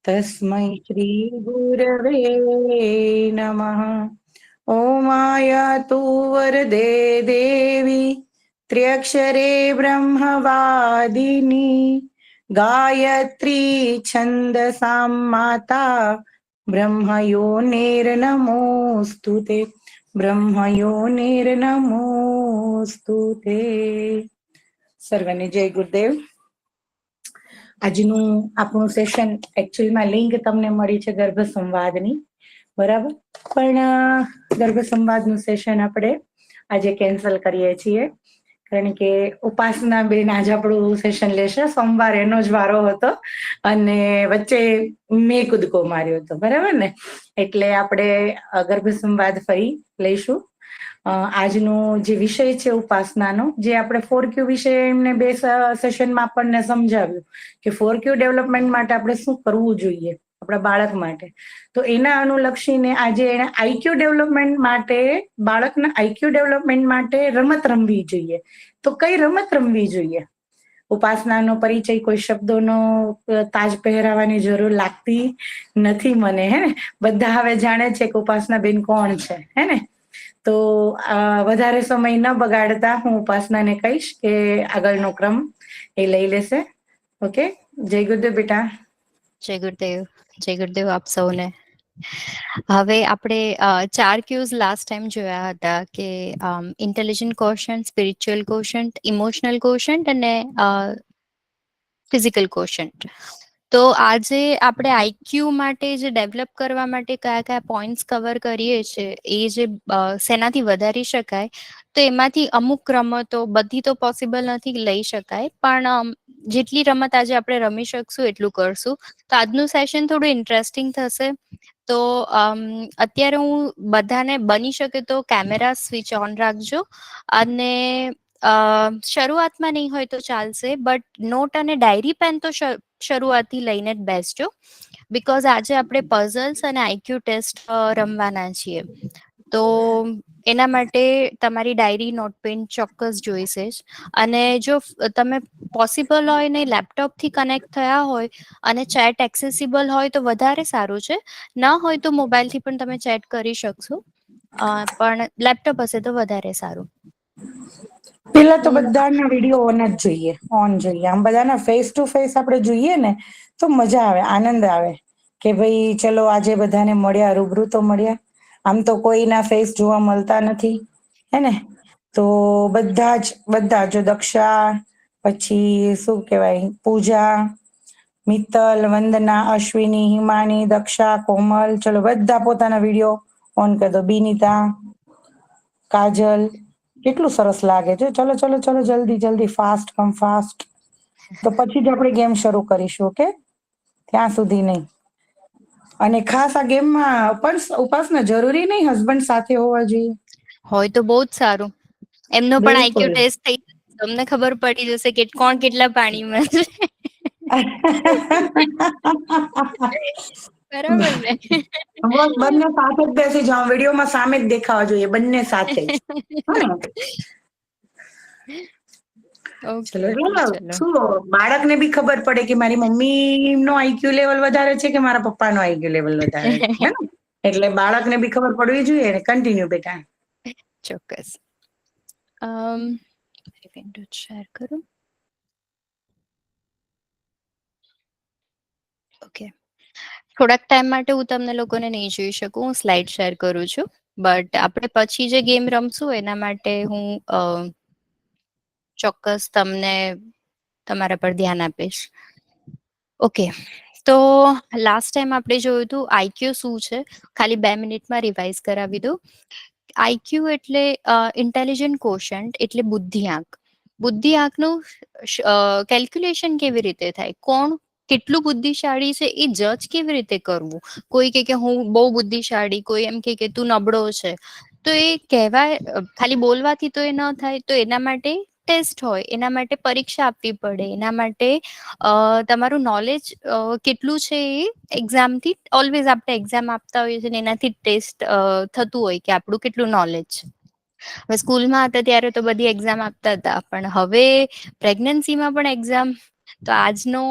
तस्मै श्रीगुरवे नमः। ओमायतु वरदे देवी त्र्यक्षरे ब्रह्मवादिनी गायत्री छन्दसां माता ब्रह्मयोनिर्नमोऽस्तु ते ब्रह्मयोनिर्नमोऽस्तु ते। સર્વને જય ગુરુદેવ. આજનું આપણું સેશન એકચ્યુઅલીમાં લિંક તમને મળી છે ગર્ભ સંવાદની, બરાબર, પણ ગર્ભ સંવાદનું સેશન આપણે આજે કેન્સલ કરીએ છીએ કારણ કે ઉપાસના બેન આજે આપણું સેશન લેશે. સોમવાર એનો જ વારો હતો અને વચ્ચે મેં કૂદકો માર્યો હતો, બરાબર ને, એટલે આપણે ગર્ભ સંવાદ ફરી લઈશું. આજનો જે વિષય છે ઉપાસનાનો, જે આપણે 4Q વિશે એમને બે સેશનમાં આપણને સમજાવ્યું કે 4Q ડેવલપમેન્ટ માટે આપણે શું કરવું જોઈએ આપણા બાળક માટે. તો એના અનુલક્ષીને આજે એને આઈક્યુ ડેવલપમેન્ટ માટે, બાળકના આઈક્યુ ડેવલપમેન્ટ માટે રમત રમવી જોઈએ. તો કઈ રમત રમવી જોઈએ? ઉપાસનાનો પરિચય કોઈ શબ્દોનો તાજ પહેરાવાની જરૂર લાગતી નથી મને, હે ને. બધા હવે જાણે છે કે ઉપાસના બેન કોણ છે, હે ને. તો વધારે સમય ન બગાડતા હું ઉપાસનાને કહીશ કે આગળનો ક્રમ એ લઈ લેશે. ઓકે, જય ગુરુદેવ બેટા. જય ગુરુદેવ. જય ગુરુદેવ આપ સૌને. હવે આપણે 4 ક્યુઝ લાસ્ટ ટાઈમ જોયા હતા કે intelligent quotient, spiritual quotient, emotional quotient અને ફિઝિકલ કોશન્ટ. તો આજે આપણે આઈક્યુ માટે જે ડેવલપ કરવા માટે કયા કયા પોઈન્ટ્સ કવર કરીએ છીએ, એ જે શેનાથી વધારી શકાય, તો એમાંથી અમુક રમતો, બધી તો પોસિબલ નથી લઈ શકાય, પણ જેટલી રમત આજે આપણે રમી શકશું એટલું કરશું. તો આજનું સેશન થોડું ઇન્ટરેસ્ટિંગ થશે. તો અત્યારે હું બધાને બની શકે તો કેમેરા સ્વિચ ઓન રાખજો, અને શરૂઆતમાં નહીં હોય તો ચાલશે, બટ નોટ અને ડાયરી પેન તો શરૂઆતથી લઈને જ બેસજો, બિકોઝ આજે આપણે પઝલ્સ અને આઈક્યુ ટેસ્ટ રમવાના છીએ. તો એના માટે તમારી ડાયરી, નોટ પેન ચોક્કસ જોઈશે જ. અને જો તમે પોસિબલ હોય ને લેપટોપથી કનેક્ટ થયા હોય અને ચેટ એક્સેસિબલ હોય તો વધારે સારું છે. ના હોય તો મોબાઈલથી પણ તમે ચેટ કરી શકશો, પણ લેપટોપ હશે તો વધારે સારું. પેલા તો બધાના વિડીયો ઓન જ જોઈએ, ઓન જોઈએ. આમ બધાના ફેસ ટુ ફેસ આપણે જોઈએ ને તો મજા આવે, આનંદ આવે કે ભાઈ ચલો આજે બધાને મળ્યા, રૂબરૂ તો મળ્યા. આમ તો કોઈના ફેસ જોવા મળતા નથી, હે ને. તો બધા જો દક્ષા, પછી શું કહેવાય, પૂજા, મિત્તલ, વંદના, અશ્વિની, હિમાની, દક્ષા, કોમલ, ચલો બધા પોતાના વિડીયો ઓન કરી દો. બિનિતા, કાજલ, કેટલું સરસ લાગે છે. ચલો ચલો ચલો, જલ્દી જલ્દી, ફાસ્ટ કમ ફાસ્ટ. તો પછી જ આપણે ગેમ શરૂ કરીશું, ઓકે? ત્યાં સુધી નહીં. અને ખાસ આ ગેમમાં પણ ઉપાસના જરૂરી નહીં હસબન્ડ સાથે હોવા જોઈએ. હોય તો બહુ જ સારું. એમનો પણ આઈક્યુ બિલકુલ. ટેસ્ટ થઈ જશે, તમને ખબર પડી જશે કે કોણ કેટલા પાણીમાં છે. બરાબર ને? બસ બંને સાથે જ બેસી જાઓ, વિડીયોમાં સામે જ દેખાવા જોઈએ, બંને સાથે જ. હા. ઓકે ચલો ઓકે, એટલે ચલો. શું બાળકને બી ખબર પડે કે મારી મમ્મી નો આઈક્યુ લેવલ વધારે છે કે મારા પપ્પા નો આઈક્યુ લેવલ વધારે છે, હે ને. એટલે બાળકને બી ખબર પડવી જોઈએ ને. કન્ટિન્યુ બેટા. ચોક્કસ. શેર કરું. ઓકે, થોડાક ટાઈમ માટે હું તમને લોકોને નહીં જોઈ શકું, હું સ્લાઇડ શેર કરું છું. બટ આપણે પછી જે ગેમ રમશું એના માટે હું ચોક્કસ તમને તમારા પર ધ્યાન આપીશ. ઓકે, તો લાસ્ટ ટાઈમ આપણે જોયું હતું આઈક્યુ શું છે. ખાલી 2 મિનિટમાં રિવાઇઝ કરાવી દઉં. આઈક્યુ એટલે ઇન્ટેલિજન્ટ કોશન્ટ, એટલે બુદ્ધિઆંક. બુદ્ધિઆંકનું કેલ્ક્યુલેશન કેવી રીતે થાય, કોણ કેટલું બુદ્ધિશાળી છે એ જજ કેવી રીતે કરવું. કોઈ કે હું બહુ બુદ્ધિશાળી, કોઈ એમ કે તું નબળો છે. તો એ કહેવાય, ખાલી બોલવાથી તો એ ન થાય. તો એના માટે ટેસ્ટ હોય, એના માટે પરીક્ષા આપવી પડે, એના માટે તમારું નોલેજ કેટલું છે એ એક્ઝામથી, ઓલવેઝ આપણે એક્ઝામ આપતા હોઈએ છીએ ને એનાથી ટેસ્ટ થતું હોય કે આપણું કેટલું નોલેજ. હવે સ્કૂલમાં હતા ત્યારે તો બધી એક્ઝામ આપતા હતા, પણ હવે પ્રેગ્નન્સીમાં પણ એક્ઝામ તો આજનો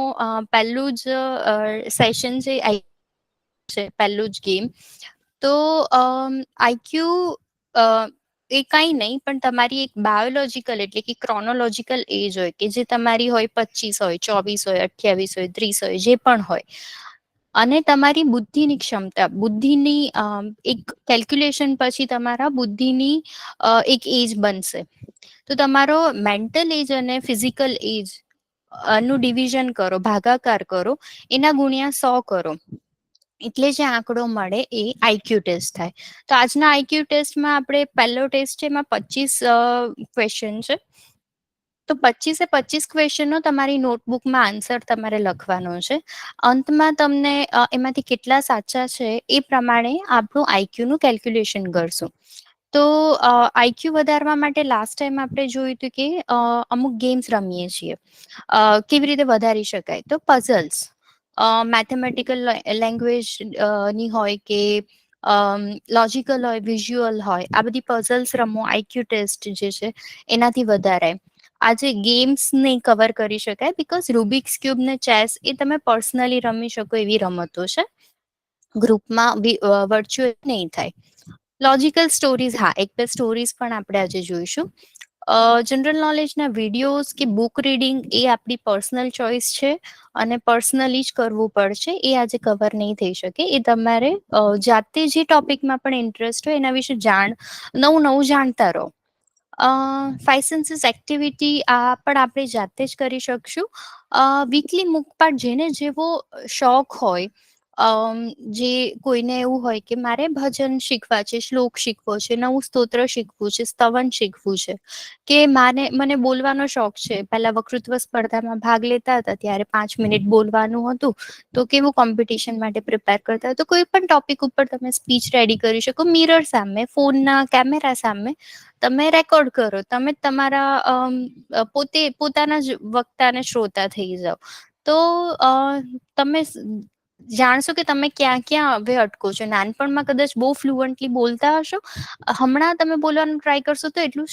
પહેલું જ સેશન છે પહેલું જ ગેમ. તો આઈક્યુ એ કંઈ નહીં પણ તમારી એક બાયોલોજીકલ એટલે કે ક્રોનોલોજીકલ એજ હોય કે જે તમારી હોય 25 હોય 24 હોય 28 હોય 30 હોય જે પણ હોય, અને તમારી બુદ્ધિની ક્ષમતા બુદ્ધિની એક કેલ્ક્યુલેશન પછી તમારા બુદ્ધિની એક એજ બનશે. તો તમારો મેન્ટલ એજ અને ફિઝિકલ એજ નું ડિવિઝન કરો, ભાગાકાર કરો, એના ગુણ્યા 100 કરો, એટલે જે આંકડો મળે એ આઈક્યુ ટેસ્ટ થાય. તો આજના આઈક્યુ ટેસ્ટમાં આપણે પહેલો ટેસ્ટ છે એમાં 25 ક્વેશ્ચન છે. તો 25 ક્વેશ્ચનનો તમારી નોટબુકમાં આન્સર તમારે લખવાનો છે. અંતમાં તમને એમાંથી કેટલા સાચા છે એ પ્રમાણે આપણું આઈક્યુનું કેલ્ક્યુલેશન કરશું. તો આઈક્યુ વધારવા માટે લાસ્ટ ટાઈમ આપણે જોયું હતું કે અમુક ગેમ્સ રમીએ છીએ. કેવી રીતે વધારી શકાય? તો પઝલ્સ, મેથેમેટિકલ લેંગ્વેજ ની હોય કે લોજિકલ હોય, વિઝ્યુઅલ હોય, આ બધી પઝલ્સ રમો, આઈક્યુ ટેસ્ટ જે છે એનાથી વધારાય. આજે ગેમ્સ નહીં કવર કરી શકાય બિકોઝ રૂબિક્સ ક્યુબ ને ચેસ એ તમે પર્સનલી રમી શકો એવી રમતો છે, ગ્રુપમાં વર્ચ્યુઅલ નહીં થાય. લોજિકલ સ્ટોરીઝ, હા, એક બે સ્ટોરીઝ પણ આપણે આજે જોઈશું. જનરલ નોલેજના વિડીયોઝ કે બુક રીડિંગ એ આપણી પર્સનલ ચોઇસ છે અને પર્સનલી જ કરવું પડશે, એ આજે કવર નહીં થઈ શકે. એ તમારે જાતે જે ટોપિકમાં પણ ઇન્ટરેસ્ટ હોય એના વિશે નવું નવું જાણતા રહો. 5 સેન્સીસ એક્ટિવિટી આ પણ આપણે જાતે જ કરી શકશું. વીકલી મુખપાઠ, જેને જેવો શોખ હોય, જે કોઈને એવું હોય કે મારે ભજન શીખવા છે, શ્લોક શીખવો છે, નવું સ્તોત્ર શીખવું છે, સ્તવન શીખવું છે, કે મને બોલવાનો શોખ છે. પહેલા વક્તૃત્વ સ્પર્ધામાં ભાગ લેતા હતા ત્યારે 5 મિનિટ બોલવાનું હતું, તો કેવું કોમ્પિટિશન માટે પ્રિપેર કરતા હોય, તો કોઈ પણ ટોપિક ઉપર તમે સ્પીચ રેડી કરી શકો. મિરર સામે, ફોનના કેમેરા સામે તમે રેકોર્ડ કરો, તમે તમારા પોતાના જ વક્તા અને શ્રોતા થઈ જાઓ. તો તમે જાણશો કે તમે ક્યાં ક્યાં હવે અટકો છો. નાનપણમાં કદાચ બહુ ફ્લુઅન્ટલી બોલતા હશો, હમણાં તમે બોલવાનું ટ્રાય કરશો તો એટલું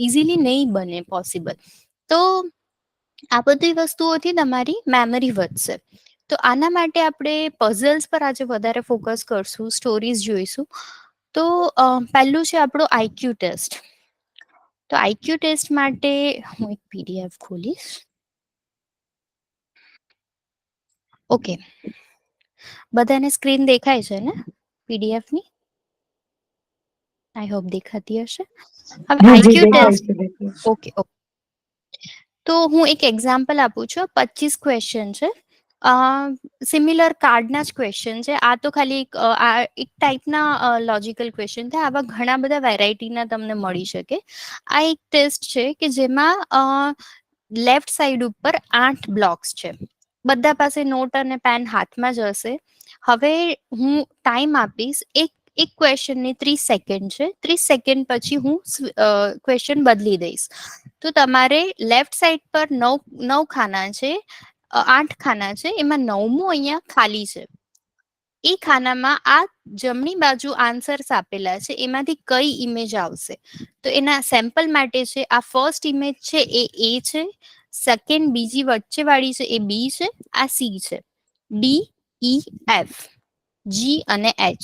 ઇઝીલી નહીં બને પોસિબલ. તો આ બધી વસ્તુઓથી તમારી મેમરી વધશે. તો આના માટે આપણે પઝલ્સ પર આજે વધારે ફોકસ કરશું, સ્ટોરીઝ જોઈશું. તો પહેલું છે આપણો આઈક્યુ ટેસ્ટ. તો આઈક્યુ ટેસ્ટ માટે હું એક પીડીએફ ખોલીશ. ઓકે, બધાને સ્ક્રીન દેખાય છે ને પીડીએફ ની? આઈ હોપ દેખાતી હશે. હવે આઈક્યુ ટેસ્ટ, ઓકે. તો હું એક એક્ઝામ્પલ આપું છું. 25 ક્વેશ્ચન છે, સિમિલર કાર્ડના જ ક્વેશ્ચન છે. આ તો ખાલી એક ટાઈપના લોજિકલ ક્વેશ્ચન છે. આવા ઘણા બધા વેરાયટીના તમને મળી શકે. આ એક ટેસ્ટ છે કે જેમાં લેફ્ટ સાઈડ ઉપર 8 બ્લોક્સ છે. બધા પાસે નોટ અને પેન હાથમાં જ હશે. હવે હું ટાઈમ આપીશ. એક ક્વેશ્ચનની 30 સેકન્ડ છે. 30 સેકન્ડ પછી હું ક્વેશ્ચન બદલી દઈશ. તો તમારે લેફ્ટ સાઈડ પર 9 ખાના છે, 8 ખાના છે, એમાં 9મું અહીંયા ખાલી છે. એ ખાનામાં આ જમણી બાજુ આન્સર્સ આપેલા છે, એમાંથી કઈ ઇમેજ આવશે? તો એના સેમ્પલ માટે છે, આ ફર્સ્ટ ઇમેજ છે એ છે, સેકન્ડ બીજી વચ્ચે વાળી છે એ બી છે, આ સી છે, ડી, ઈ, એફ, જી અને એચ.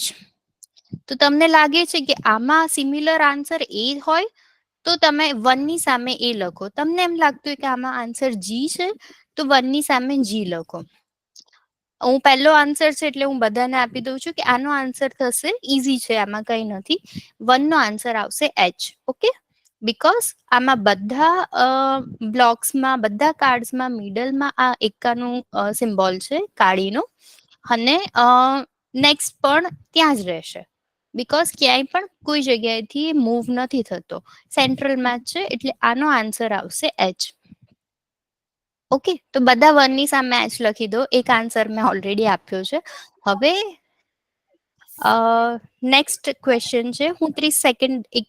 તો તમને લાગે છે કે આમાં સિમિલર આન્સર એ હોય તો તમે 1 ની સામે એ લખો. તમને એમ લાગતું હોય કે આમાં આન્સર જી છે તો 1 ની સામે જી લખો. હું પહેલો આન્સર છે એટલે હું બધાને આપી દઉં છું કે આનો આન્સર થશે, ઈઝી છે, આમાં કંઈ નથી, 1 નો આન્સર આવશે એચ. ઓકે, બીકોઝ આમાં બધા બ્લોક્સમાં, બધા કાર્ડ્સમાં મિડલમાં આ એકાનું સિમ્બોલ છે કાળીનો, અને નેક્સ્ટ પણ ત્યાં જ રહેશે બીકોઝ ક્યાંય પણ કોઈ જગ્યાએથી મૂવ નથી થતો, સેન્ટ્રલમાં જ છે, એટલે આનો આન્સર આવશે એચ. ઓકે, તો બધા 1 ની સામે એચ લખી દો. એક આન્સર મેં ઓલરેડી આપ્યો છે. હવે નેક્સ્ટ ક્વેશ્ચન છે. હું 30 સેકન્ડ એક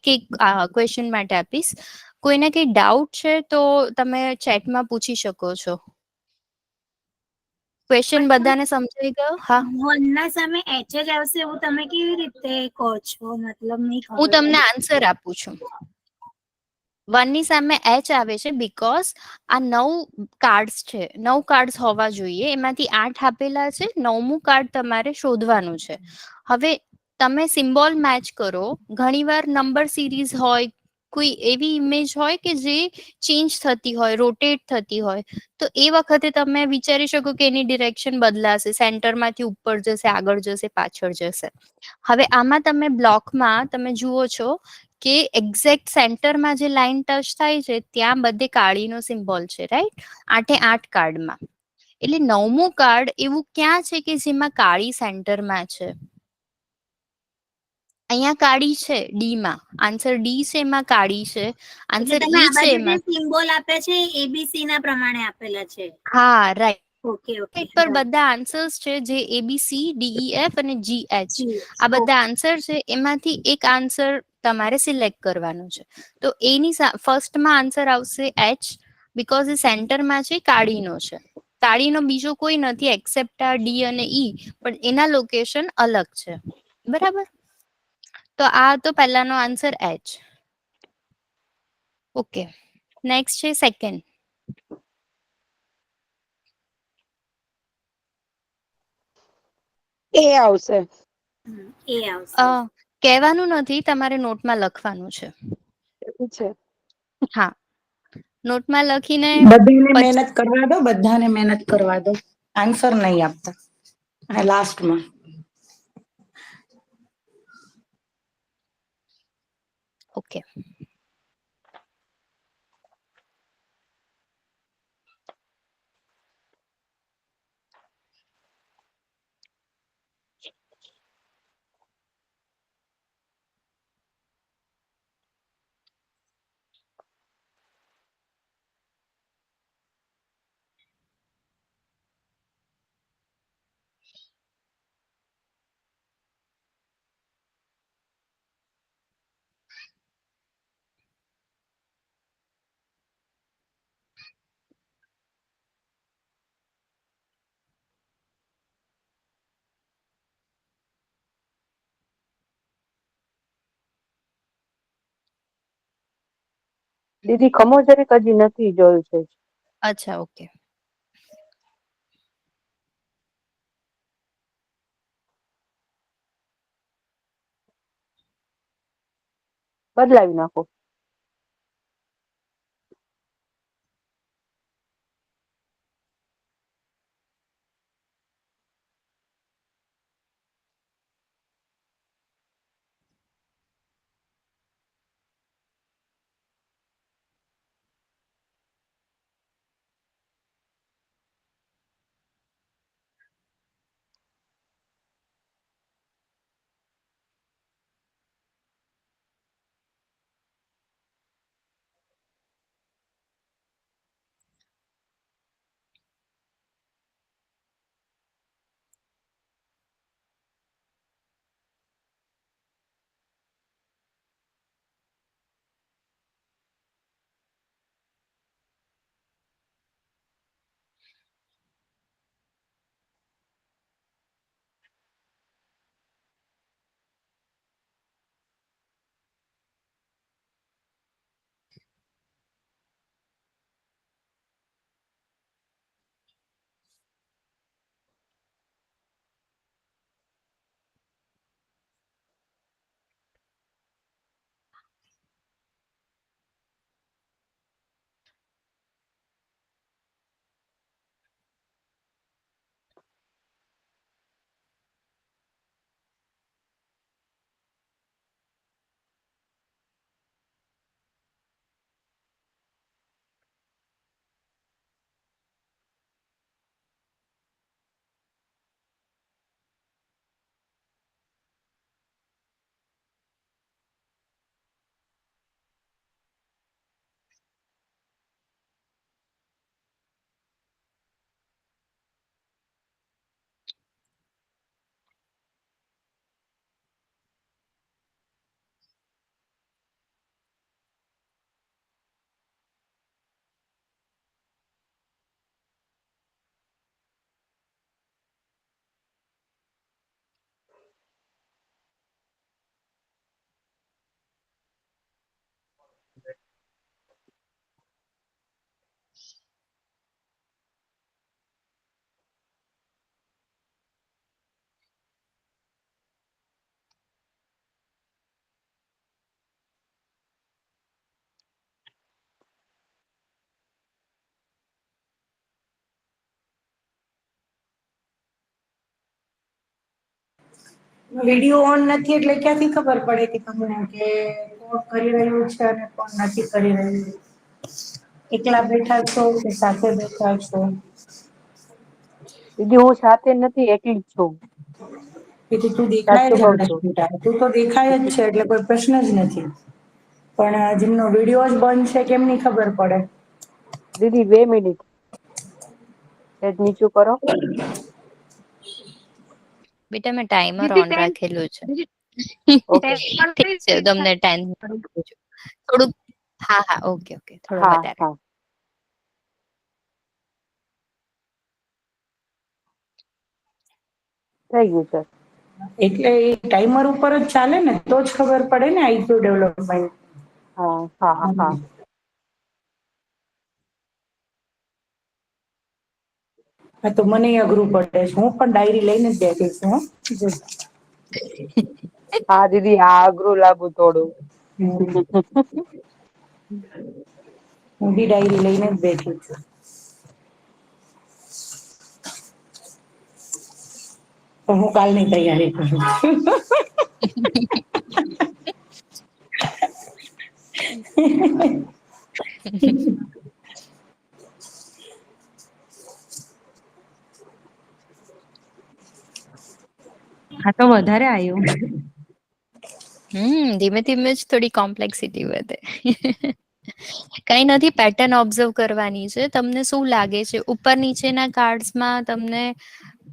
ક્વેશ્ચન માટે આપીશ. કોઈને કઈ ડાઉટ છે તો તમે ચેટમાં પૂછી શકો છો. ક્વેશ્ચન બધાને સમજાઈ ગયો? હા, 1 ના સામે એચ જ આવશે એવું તમે કેવી રીતે કહો છો? મતલબ નહીં હું ખબર તમને પડી. આન્સર આપું છું. 1 ની સામે H આવે છે બીકોઝ આ 9 કાર્ડ્સ છે. 9 કાર્ડ્સ હોવા જોઈએ, એમાંથી 8 આપેલા છે, 9મું કાર્ડ તમારે શોધવાનું છે. હવે તમે સિમ્બોલ મેચ કરો. ઘણીવાર નંબર સિરીઝ હોય, કોઈ એવી ઇમેજ હોય કે જે ચેન્જ થતી હોય, રોટેટ થતી હોય, તો એ વખતે તમે વિચારી શકો કે એની ડિરેક્શન બદલાશે, સેન્ટરમાંથી ઉપર જશે, આગળ જશે, પાછળ જશે. હવે આમાં તમે બ્લોકમાં તમે જુઓ છો કે એક્ઝેક્ટ સેન્ટરમાં જે લાઈન ટચ થાય છે ત્યાં બધે કાળીનો સિમ્બોલ છે, રાઈટ? 8 કાર્ડમાં. એટલે 9મું કાર્ડ એવું ક્યાં છે કે જેમાં કાળી સેન્ટરમાં છે? અહીંયા કાળી છે ડી માં. આન્સર ડી છે, એમાં કાળી છે. એટલે આન્સર તમે ઈ આ છે બાજુ જે એમાં. સિમ્બોલ આપે છે એબીસી ના પ્રમાણે આપેલા છે. હા, રાઈટ. ઓકે ઓકે પર બધા આન્સર્સ છે જે એબીસી, ડીઈ, એફ અને GH આ ઓકે. બધા આન્સર છે. એમાંથી એક આન્સર તમારે સિલેક્ટ કરવાનો છે. તો એની ફર્સ્ટમાં આન્સર આવશે H, બીકોઝ એ સેન્ટરમાં છે, કાળીનો છે. કાળીનો બીજો કોઈ નથી એક્સેપ્ટ આ ડી અને ઈ, પણ એના લોકેશન અલગ છે. બરાબર? તો આ તો પહેલાનો આન્સર H. ઓકે, નેક્સ્ટ છે સેકન્ડ. એ આવશે. એ આવશે. કહેવાનું નથી, તમારે નોટમાં લખવાનું છે. એવું છે. હા, નોટમાં લખીને બધાને મહેનત કરવા દો, બધાને મહેનત કરવા દો. આન્સર નહીં આપતા. અને લાસ્ટમાં ઓકે. દીદી ખમો જરીક હજી નથી જોયું છે. અચ્છા, ઓકે. બદલાવી નાખો. વિડીયો ઓન નથી એટલે ક્યાંથી ખબર પડે કે તમને કે કોણ કરી રહ્યું છે અને કોણ નથી કરી રહ્યું? એકલા બેઠા છો કે સાથે બેઠા છો? દીદી હું સાથે નથી, એકલી જ છું. તેથી તું દેખાય સાચું જ કઉ છું નથી. તું તો દેખાય જ છે એટલે કોઈ પ્રશ્ન જ નથી. પણ જેમનો વિડીયો જ બંધ છે કેમની ખબર પડે? દીદી 2 મિનિટ સેજ નીચું કરો. બેટા મેં ટાઈમર દીદી ઓન 10 રાખેલું છે. દીદી ઓકે. 10 ઠીક છે, તમને 10 થોડુંક. હા હા, ઓકે ઓકે, થોડું હા વધારે. હા થઈ ગયું સર. એટલે એ ટાઈમર ઉપર જ ચાલે ને તો જ ખબર પડે ને આઈક્યુ ડેવલપમેન્ટ. હા હા હા. હા તો મને અઘરું પડે છે. હું પણ ડાયરી લઈને જ બેઠી છું હો. હા દીદી આ અઘરું લાગુ થોડું. હમ. હું બી ડાયરી લઈને જ બેઠી છું. તો હું કાલની તૈયારી કરું છું. આ તો વધારે આવ્યું. ધીમે ધીમે જ થોડી કોમ્પ્લેક્સિટી વધે. કઈ નથી, પેટર્ન ઓબ્ઝર્વ કરવાની છે. તમને શું લાગે છે ઉપર નીચેના કાર્ડ્સમાં તમને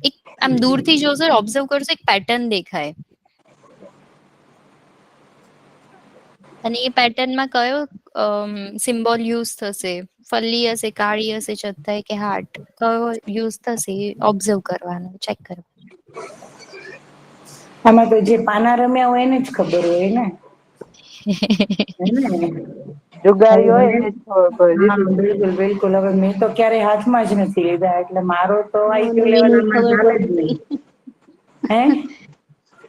એક આમ દૂરથી જોશો, ઓબ્ઝર્વ કરશો, એક પેટર્ન દેખાય. અને એ પેટર્નમાં કયો સિમ્બોલ યુઝ થશે? ફલ્લી હશે, કાળી હશે, ચત્તાઈ કે હાર્ટ, કયો યુઝ થશે એ ઓબ્ઝર્વ કરવાનું, ચેક કરવાનું. આમાં તો જે પાના રમ્યા હોય એને જ ખબર હોય ને. હે ને? જુગારી હવે હોય મને એને જ ખબર પડે હા દીદી. બિલકુલ બિલકુલ. હવે મેં તો ક્યારેય હાથમાં જ નથી લીધા એટલે મારો તો મને આઈક્યુ બી લેવલ નહીં આમાં ખબર ચાલે જ નહીં. પડતી. હે?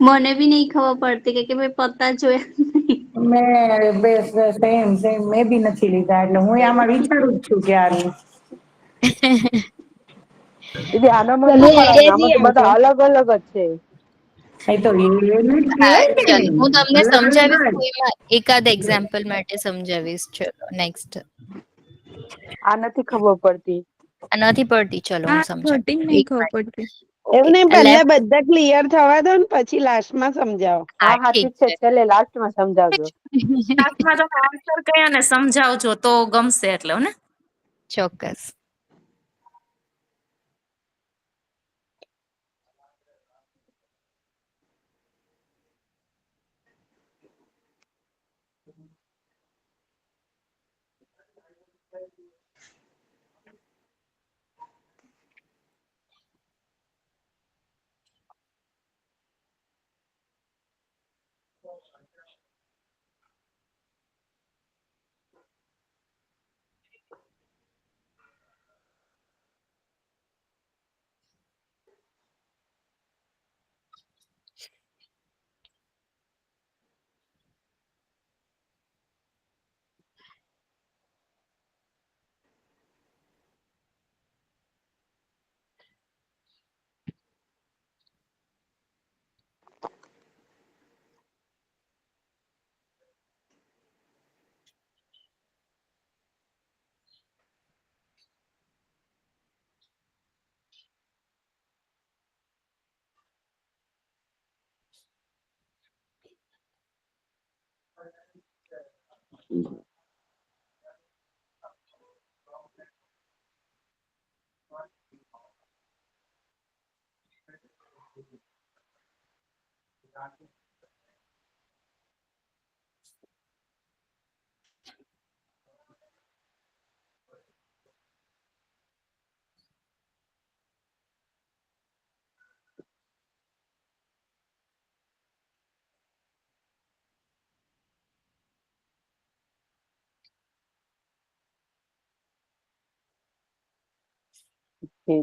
મને બી નહીં ખબર પડતી કે ભાઈ પત્તા જોયા નહીં. મેં બસ સેમ સેમ મેં બી નથી લીધા એટલે હું આમાં વિચારું જ છું ક્યારની. દીદી આનામાં તમને શું કરવાનું? આઈડિયા આમાં નહીં તો આવતો. બધા અલગ અલગ જ છે. એ તો એવું જ હા, કહેવાય ચલો ને. હું તમને અલગ સમજાવીશ. અલગ જ. કોઈમાં એકાદ એક્ઝામ્પલ માટે સમજાવીશ. ચલો નેક્સ્ટ. આ નથી ખબર પડતી. નથી પડતી, ચલો હું આ 13 સમજાવું. નહીં એક ખબર મિનિટ. પડતી. ઓકે, એવું નહીં, આ પહેલા લેફ્ટ. બધા ક્લિયર થવા દો ને પછી લાસ્ટમાં સમજાવો. હા હા, હા ઠીક ઠીક છે, છે. છેલ્લે લાસ્ટમાં સમજાવજો. ક્લાસમાં તમે આન્સર કયા ને સમજાવજો તો ગમશે એટલે હો ને. ચોક્કસ.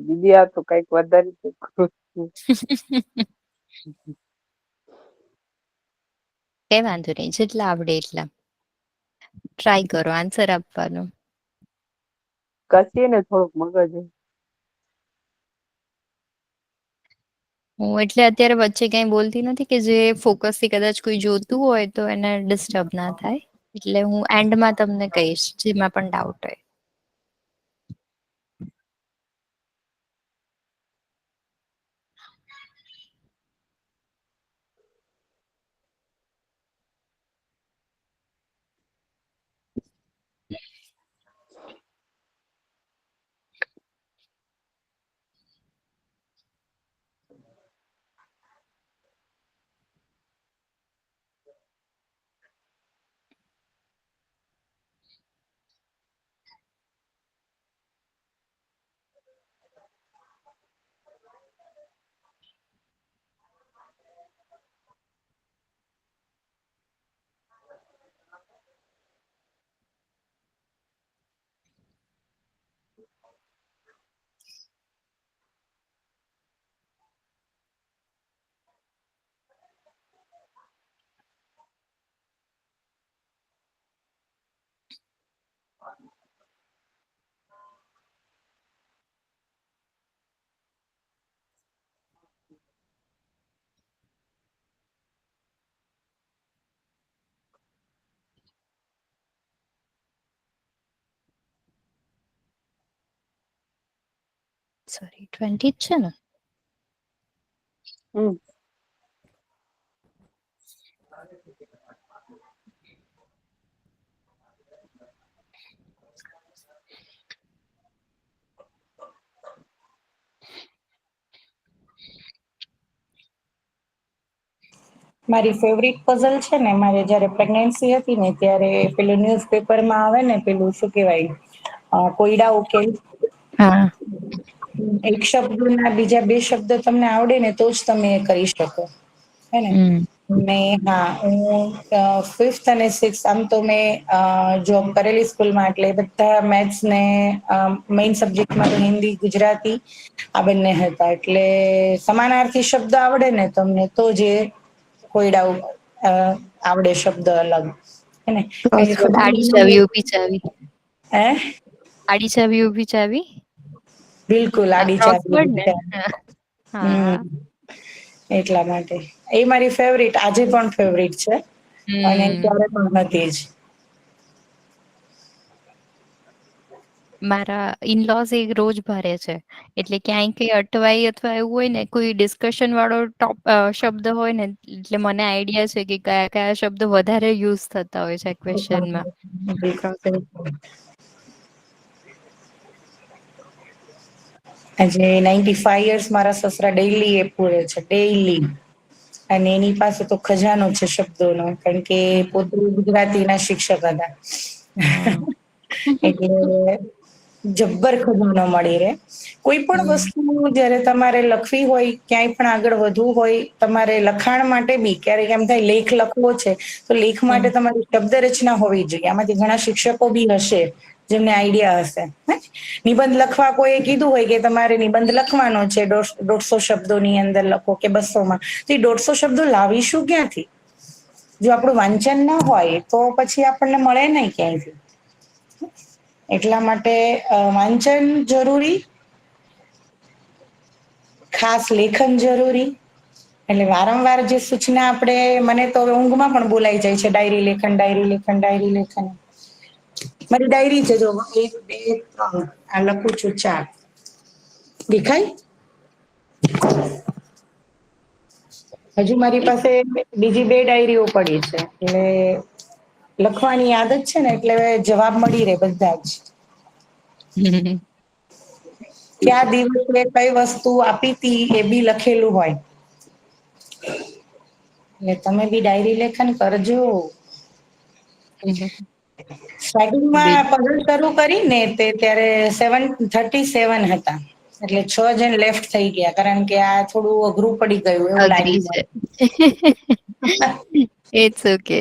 દીદી આ તો કઈક વધારે છે. કઈ વાંધો નહીં, જેટલા આવડે એટલા ટ્રાય કરો આન્સર આપવાનો. કસીએ ને થોડુંક મગજ. હું એટલે અત્યારે વચ્ચે કઈ બોલતી નથી કે જે ફોકસ થી કદાચ કોઈ જોતું હોય તો એને ડિસ્ટર્બ ના થાય, એટલે હું એન્ડમાં તમને કહીશ જેમાં પણ ડાઉટ હોય. સોરી 20 જ છે ને? હમ મારી ફેવરિટ પઝલ છે ને, મારે જ્યારે પ્રેગ્નન્સી હતી ને ત્યારે પેલું ન્યૂઝપેપરમાં આવે ને પેલું શું કહેવાય, કોયડા ઉકેલ. હા. એક શબ્દના બીજા 2 શબ્દ તમને આવડે ને તો જ તમે એ કરી શકો, હે ને? હા, હું 5th અને 6th આમ તો મેં જોબ કરેલી સ્કૂલમાં, એટલે બધા મેથ્સ ને મેઇન સબ્જેક્ટમાં તો હિન્દી, ગુજરાતી આ બંને હતા. એટલે સમાનાર્થી શબ્દ આવડે ને તમને તો જ એ કોયડા આવડે શબ્દ અલગ, હે ને? આડી ચાવી ઊભી ચાવી. હે? આડી ચાવી ઊભી ચાવી. બિલકુલ, આડી ચાવી ક્રોસવર્ડ ઊભી ને? ચાવી. હા. એટલા માટે એ મારી ફેવરિટ, આજે પણ ફેવરિટ છે અને ત્યારે પણ હતી જ. મારા ઇનલોઝ એ રોજ ભરે છે, એટલે ક્યાંય કઈ અટવાઈ અથવા એવું હોય ને, કોઈ ડિસ્કશન વાળો શબ્દ હોય ને, એટલે મને આઈડિયા છે કે કયા કયા શબ્દ વધારે યુઝ થતા હોય છે ક્વેશ્ચનમાં. આજે 95 યર્સ મારા સસરા ડેઈલી એ પૂરે છે, ડેઈલી. અને એની પાસે તો ખજાનો છે શબ્દોનો, કારણ કે પોતે ગુજરાતીના શિક્ષક હતા. એટલે જબ્બર ખજાનો મળી રહે. કોઈ પણ વસ્તુ જ્યારે તમારે લખવી હોય, ક્યાંય પણ આગળ વધવું હોય, તમારે લખાણ માટે બી ક્યારેક એમ થાય લેખ લખવો છે, તો લેખ માટે તમારી શબ્દ રચના હોવી જોઈએ. આમાંથી ઘણા શિક્ષકો બી હશે જેમને આઈડિયા હશે. નિબંધ લખવા કોઈએ કીધું હોય કે તમારે નિબંધ લખવાનો છે, 150 શબ્દોની અંદર લખો કે 200માં, તો એ 150 શબ્દો લાવીશું ક્યાંથી? જો આપણું વાંચન ના હોય તો પછી આપણને મળે નહીં ક્યાંયથી. એટલા માટે વાંચન જરૂરી, ખાસ લેખન જરૂરી. એટલે વારંવાર જે સૂચના આપણે, મને તો હવે ઊંઘમાં પણ બોલાઈ જાય છે, ડાયરી લેખન, ડાયરી લેખન, ડાયરી લેખન. મારી ડાયરી છે, જો 1 2 3 આ લખું છું 4. દેખાય? હજુ મારી પાસે બીજી 2 ડાયરીઓ પડી છે, એટલે લખવાની આદત છે ને, એટલે જવાબ મળી રહે બધા જ. કયા દિવસે કઈ વસ્તુ આપી હતી એ બી લખેલું હોય. એટલે તમે બી ડાયરી લેખન કરજો. સ્ટાર્ટિંગમાં પઝલ શરૂ કરી ને ત્યારે 737 હતા, એટલે 6 જણ લેફ્ટ થઈ ગયા, કારણ કે આ થોડું અઘરું પડી ગયું એવું અઘરી લાગ્યું. છે. It's okay.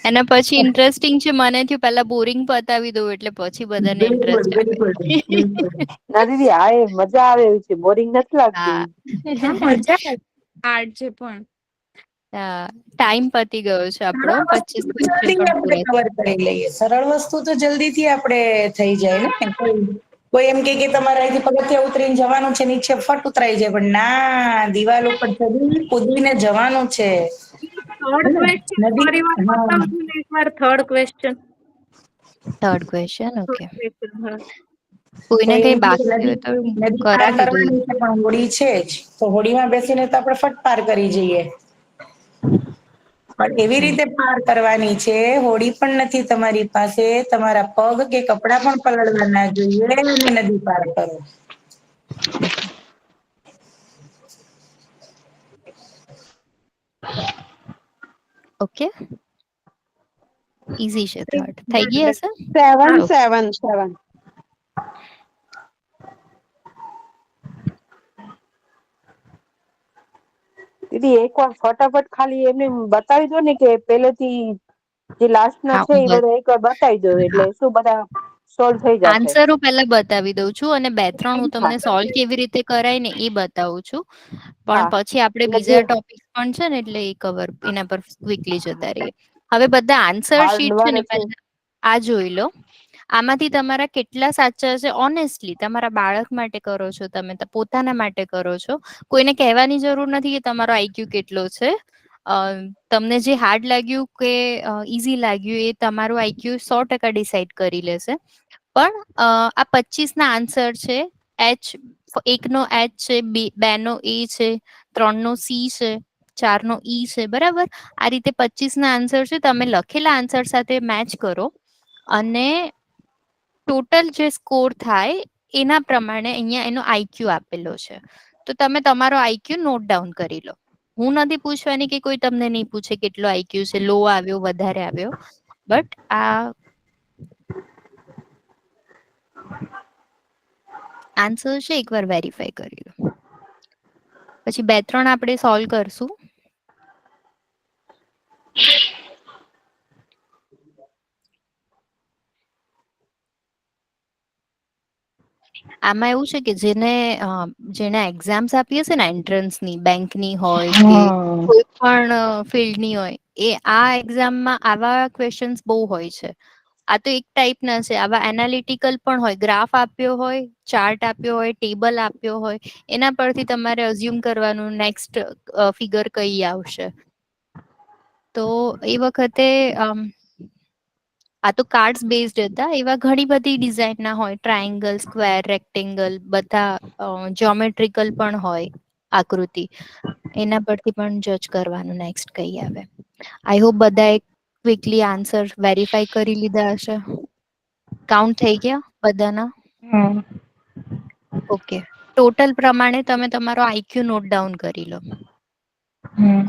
એના પછી ઇન્ટરેસ્ટિંગ છે, મને થયું પહેલા બોરિંગ પતાવી દઉં એટલે પછી બધાને બિલકુલ ઇન્ટરેસ્ટ આવે. બિલકુલ બિલકુલ. ના દીદી, આ એ મજા આવે એવી છે, બોરિંગ નથી લાગતી. હા. મજા હાર્ડ છે પણ. ટાઈમ પતી ગયો છે આપણો, સરળ 25 વસ્તુ ક્વેશ્ચન જલ્દી પણ આપણે પૂરા. કવર કરી લઈએ, સરળ વસ્તુ તો જલ્દીથી આપણે થઈ જાય ને. કોઈ એમ કે તમારે અહીંથી પગથિયા ઉતરીને જવાનું છે, નીચે ફટ ઉતરાઈ જાય, પણ ના, દિવાલ ઉપર ચડી કૂદીને જવાનું છે. થર્ડ ક્વેશ્ચન નદી, ફરી વાર હા, બતાવજો ને એકવાર. Third question. Third question, okay. હા. કોઈને કોઈ કઈ એમ કે બાકી હોય તો નદી પાર કરાવી દઈએ. કરવાની છે, પણ હોડી છે જ, તો હોડીમાં બેસીને તો આપણે ફટ પાર કરી જઈએ. પણ એવી રીતે પાર કરવાની છે, હોડી પણ નથી તમારી પાસે, તમારા પગ કે કપડા પણ પલળવા ના જોઈએ, અને નદી પાર કરો. ઓકે, ઈઝી છે. થર્ડ થઈ ગઈ હશે. 7 ઓકે. 7 7. દીદી એકવાર ફટાફટ ખાલી એમને બતાવી દો ને કે પહેલેથી જે લાસ્ટ ના હા, છે એ બધા એકવાર બતાવી દો, એટલે શું બધા સોલ્વ થઈ જશે. આન્સર હું પહેલા બતાવી દઉં છું, અને 2-3 હું હા તમને સોલ્વ કેવી રીતે કરાય ને એ બતાવું છું. પણ હા પછી આપણે એટલે જે બીજા ટોપિક પણ છે ને, એટલે એ કવર એના પર ક્વિકલી જતા રહીએ. હવે બધા આન્સર હાર્ડ શીટ છે વાળે ને, પહેલા આ જોઈ લો. આમાંથી તમારા કેટલા સાચા છે? ઓનેસ્ટલી તમારા બાળક માટે કરો છો, તમે પોતાના માટે કરો છો. કોઈને કહેવાની જરૂર નથી કે તમારો આઈક્યુ કેટલો છે. તમને જે હાર્ડ લાગ્યું કે ઈઝી લાગ્યું, એ તમારું આઈક્યુ 100% ડિસાઈડ કરી લેશે. પણ આ 25 ના આન્સર છે. એચ, 1 નો એચ છે, 2 નો એ છે, 3 નો સી છે, 4 નો ઈ છે. બરાબર, આ રીતે 25 ના આન્સર છે. તમે લખેલા આન્સર સાથે મેચ કરો, અને ટોટલ જે સ્કોર થાય એના પ્રમાણે અહીંયા એનો આઈક્યુ આપેલો છે. તો તમે તમારો આઈક્યુ નોટ ડાઉન કરી લો. હું નથી પૂછવાની કે કોઈ તમને નહીં પૂછે કેટલો આઈક્યુ છે, લો આવ્યો, વધારે આવ્યો. બટ આ આન્સર છે, એકવાર વેરીફાઈ કરી લો. પછી 2-3 આપણે સોલ્વ કરશું. આમાં એવું છે કે જેને એક્ઝામ્સ આપી હશે ને, એન્ટ્રન્સની, બેંકની હોય કે કોઈ પણ ફિલ્ડની હોય, એ આ એક્ઝામમાં આવા ક્વેશ્ચન્સ બહુ હોય છે. આ તો એક ટાઈપના છે. આવા એનાલિટિકલ પણ હોય, ગ્રાફ આપ્યો હોય, ચાર્ટ આપ્યો હોય, ટેબલ આપ્યો હોય, એના પરથી તમારે અઝ્યુમ કરવાનું નેક્સ્ટ ફિગર કઈ આવશે. તો એ વખતે આ તો કાર્ડ્સ બેઝડ હતા. એવા ઘણી બધી ડિઝાઇન ના હોય, ટ્રાયેંગલ, સ્ક્વેર, રેક્ટેંગલ, બધા જ્યોમેટ્રિકલ પણ હોય આકૃતિ. એના પરથી પણ જજ કરવાનું નેક્સ્ટ કઈ આવે. આઈ હોપ બધાએ ક્વિકલી આન્સર વેરીફાઈ કરી લીધા હશે. કાઉન્ટ થઈ ગયા બધાના? ઓકે. ટોટલ પ્રમાણે તમે તમારો આઈક્યુ નોટ ડાઉન કરી લો.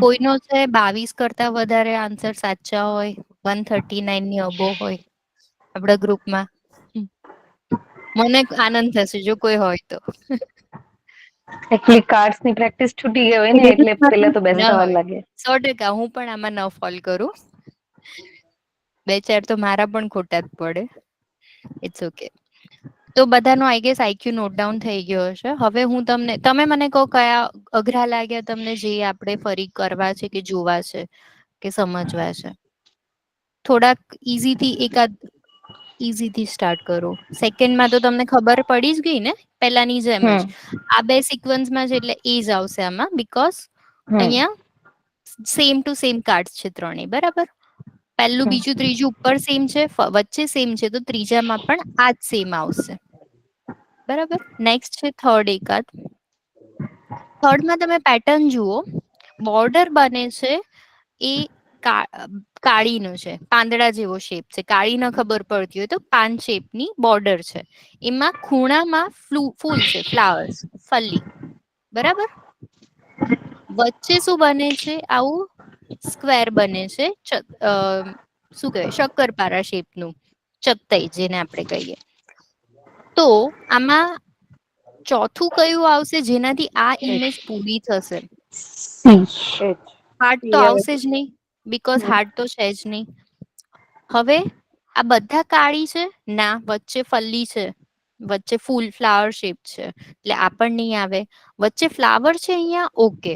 કોઈનો છે 22 કરતા વધારે આન્સર સાચા હોય, 139 ની અબો હોય આપણા ગ્રુપમાં. મને આનંદ થશે જો કોઈ હોય તો. એકચ્યુઅલી કાર્ડ્સ ની પ્રેક્ટિસ છૂટી ગઈ હોય ને, એટલે પેલા તો ના બેસતા વાર હોય, લાગે. 100% હું પણ આમાં ન ફોલ કરું. 2-4 તો મારા પણ ખોટા જ પડે. It's okay. તો બધાનો I guess IQ not down થઈ ગયો હશે. હવે હું તમે મને કહો કયા અઘરા લાગ્યા તમને, જે આપણે ફરી કરવા છે કે જોવા છે કે સમજવા છે. થોડાક ઈઝીથી સ્ટાર્ટ કરો. સેકન્ડમાં તો તમને ખબર પડી જ ગઈ ને, પહેલાની જેમ જ. આ 2 સિક્વન્સમાં છે એટલે એ જ આવશે આમાં, બીકોઝ અહીંયા સેમ ટુ સેમ કાર્ડ છે ત્રણેય. બરાબર, પહેલું, બીજું, ત્રીજું ઉપર સેમ છે, વચ્ચે સેમ છે, તો ત્રીજામાં પણ આ જ સેમ આવશે. બરાબર, નેક્સ્ટ છે થર્ડ એકાદ. થર્ડમાં તમે પેટર્ન જુઓ. બોર્ડર બને છે એ કાળીનો છે, પાંદડા જેવો શેપ છે. કાળી ન ખબર પડતી હોય તો પાન શેપની બોર્ડર છે. એમાં ખૂણામાં ફૂલ છે, ફ્લાવર્સ, ફલ્લી. બરાબર, વચ્ચે શું બને છે? આવું સ્ક્વેર બને છે. શું કહેવાય, શક્કરપારા શેપનું ચકતાઈ, જેને આપણે કહીએ. તો આમાં ચોથું કયું આવશે જેનાથી આ ઇમેજ પૂરી થશે? હાર્ટ તો આવશે જ નહીં, બીકોઝ હાર્ટ તો છે જ નહીં. હવે આ બધા કાળી છે ના, વચ્ચે ફલ્લી છે, વચ્ચે ફૂલ ફ્લાવર શેપ છે, એટલે આ પણ નહીં આવે. વચ્ચે ફ્લાવર છે અહીંયા, ઓકે,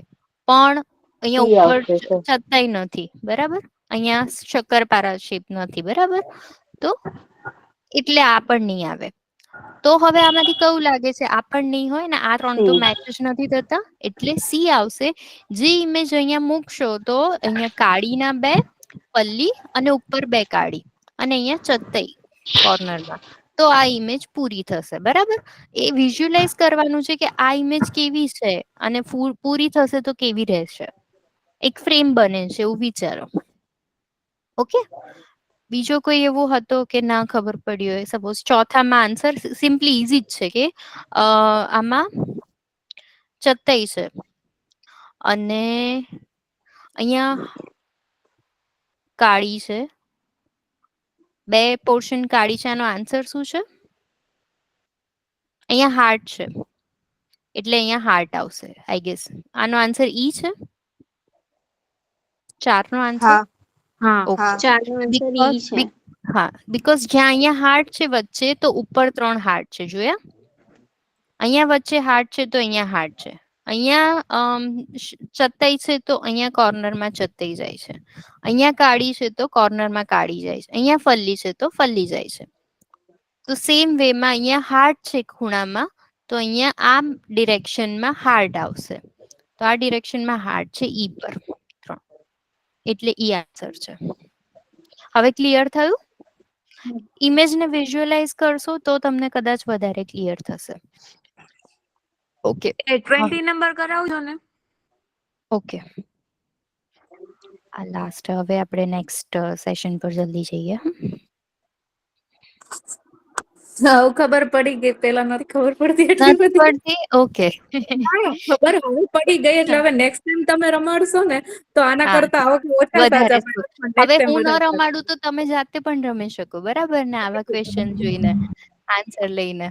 પણ અહીંયા ઈ ઉપર આવશે સર. છતાંય નથી. બરાબર, અહીંયા શક્કરપારા શેપ નથી. બરાબર, તો એટલે આ પણ નહીં આવે. તો હવે આમાંથી કયું લાગે છે? આ પણ નહીં હોય ને આ ત્રણ તો સી. મેચ જ નથી થતા, એટલે સી આવશે. જે ઇમેજ અહીંયા મૂકશો તો અહીંયા કાળીના બે પલ્લી અને ઉપર બે કાળી અને અહીંયા ચત્તઈ કોર્નરમાં, તો આ ઇમેજ પૂરી થશે. બરાબર, એ વિઝ્યુઅલાઇઝ કરવાનું છે કે આ ઇમેજ કેવી છે અને પૂરી થશે તો કેવી રહેશે. એક ફ્રેમ બને છે એવું વિચારો. ઓકે, બીજો કોઈ એવો હતો કે ના ખબર પડી હોય? સપોઝ ચોથામાં આન્સર સિમ્પલી ઇઝી જ છે કે આમાં ચત્તઈ છે અને અહીંયા કાળી છે, બે પોર્શન કાળી છે. આનો આન્સર શું છે? અહીંયા હાર્ટ છે એટલે અહીંયા હાર્ટ આવશે આઈ ગેસ. આનો આન્સર ઈ છે, 4 નો આન્સર. હા. ઓકે, 4 નો આન્સર ઈ છે. હા, બીકોઝ જ્યાં અહીંયા હાર્ટ છે વચ્ચે તો ઉપર 3 હાર્ટ છે. જોયા? અહીંયા વચ્ચે હાર્ટ છે તો અહીંયા હાર્ટ છે. અહીંયા ચત્તઈ છે તો અહીંયા કોર્નરમાં ચત્તઈ જાય છે. અહીંયા કાળી છે તો કોર્નરમાં કાળી જાય છે. અહીંયા ફલ્લી છે તો ફલ્લી જાય છે. તો સેમ વેમાં અહીંયા હાર્ટ છે ખૂણામાં, તો અહીંયા આ ડિરેક્શનમાં હાર્ટ આવશે. તો આ ડિરેક્શનમાં હાર્ટ છે ઈ પર 3, એટલે ઈ આન્સર છે. હવે ક્લિયર થયું? ઇમેજને વિઝ્યુઅલાઇઝ કરશો તો તમને કદાચ વધારે ક્લિયર થશે. ઓકે, 20 નંબર કરાવજો ને. ઓકે, આ લાસ્ટ. હવે આપણે નેક્સ્ટ સેશન પર જલ્દી જઈએ. હવે ખબર પડી ગઈ, પેલા નથી ખબર પડતી એટલી નથી બધી. પડતી? ઓકે. ખબર હવે પડી ગઈ એટલે હવે નેક્સ્ટ ટાઈમ તમે રમાડશો ને તો આના હા, કરતા હવે ઓછા વધારે સાચા સ્કોર. પડે. Next હવે time હું ન વધારે રમાડું તો તમે જાતે પણ રમી શકો. બરાબર ને? આવા ક્વેશ્ચન જોઈને, આન્સર લઈને.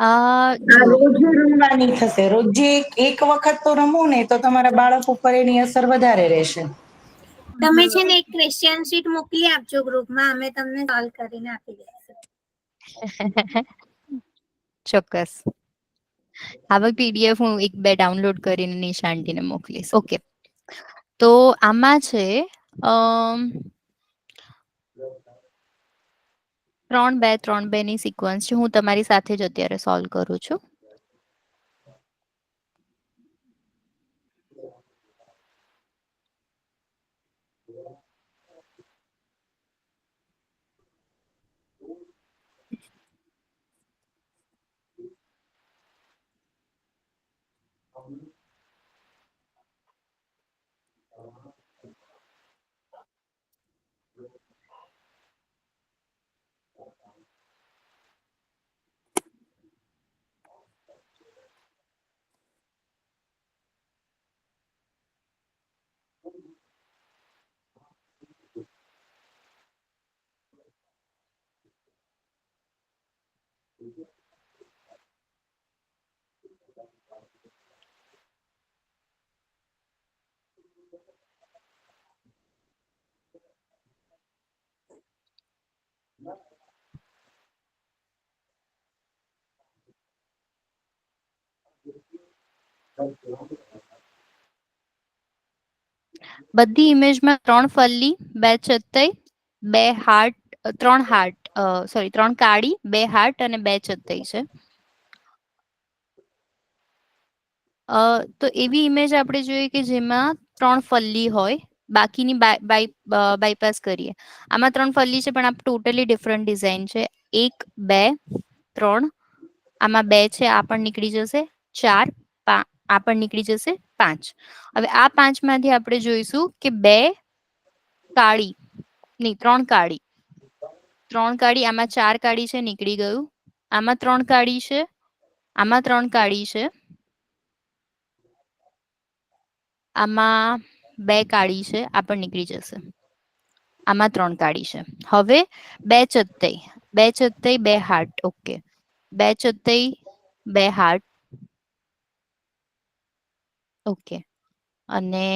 આ જુઓ, રોજે રમવાની થશે. રોજે એક વખત તો રમો ને તો તમારા બાળક ઉપર એની અસર વધારે રહેશે. તમે છે ને એક ક્વેશ્ચન શીટ મોકલી આપજો ગ્રુપમાં, અમે તમને સોલ્વ કરીને આપી દઈશું. ચોક્કસ. હવે પીડીએફ હું 1-2 ડાઉનલોડ કરીને નિશાંતીને મોકલીશ. ઓકે, તો આમાં છે 3-2-3-2 ની સિક્વન્સ છે. હું તમારી સાથે જ અત્યારે સોલ્વ કરું છું. બધી ઇમેજમાં 3 ફલ્લી, 2 ચત્તઈ, 2 હાર્ટ, 3 હાર્ટ, સોરી 3 કાળી, 2 હાર્ટ અને 2 ચત્તઈ છે. તો એવી ઇમેજ આપણે જોઈએ કે જેમાં 3 ફલ્લી હોય, બાકીની બાયપાસ કરીએ. આમાં 3 ફલ્લી છે પણ આ ટોટલી ડિફરન્ટ ડિઝાઇન છે. 1 2 3, આમાં 2 છે, આ પણ નીકળી જશે. 4 5, આ પણ નીકળી જશે. 5. હવે આ 5 માંથી આપણે જોઈશું કે 2 કાળી, નહીં 3 કાળી, 3 કાળી, આમાં 4 કાળી છે, નીકળી ગયું. આમાં 3 કાળી છે, આમાં 3 કાળી છે, આમાં 2 કાળી છે, આ પણ નીકળી જશે. આમાં 3 કાળી છે. હવે 2 ચત્તઈ, 2 ચત્તઈ, 2 હાર્ટ. Okay, 2 ચત્તઈ, 2 heart. ઓકે, અને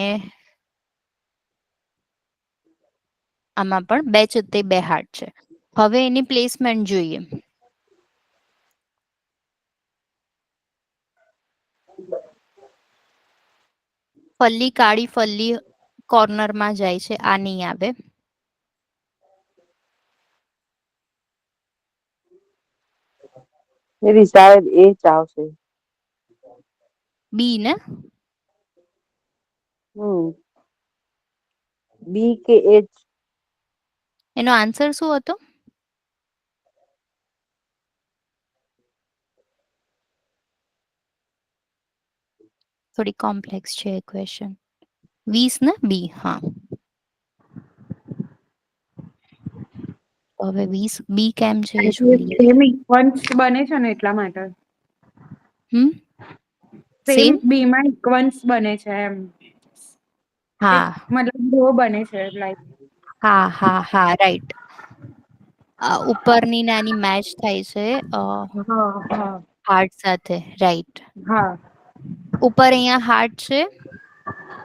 આમાં પણ 2 ચત્તઈ, 2 હાર્ટ છે. હવે એની પ્લેસમેન્ટ જોઈએ. ફલ્લી કાળી ફલ્લી કોર્નરમાં જાય છે, આ નહીં આવે. મેરી શાયદ એ જ આવશે. બી ને? બી કે એચ? એનો આન્સર શું હતો? થોડી કોમ્પ્લેક્સ છે ક્વેશ્ચન. 20 ને? બી. હા, હવે 20 બી કેમ છે એ જોઈએ. સેમ ઇક્વન્સ બને છે ને એટલા માટે. Same same? બી માં ઇક્વન્સ બને છે એમ. હા મતલબ રો બને છે લાઈક. હા હા હા, રાઈટ. ઉપરની નાની મેચ થાય છે હા હા હાર્ટ સાથે, રાઈટ. હા. ઉપર અહીંયા હાર્ટ છે,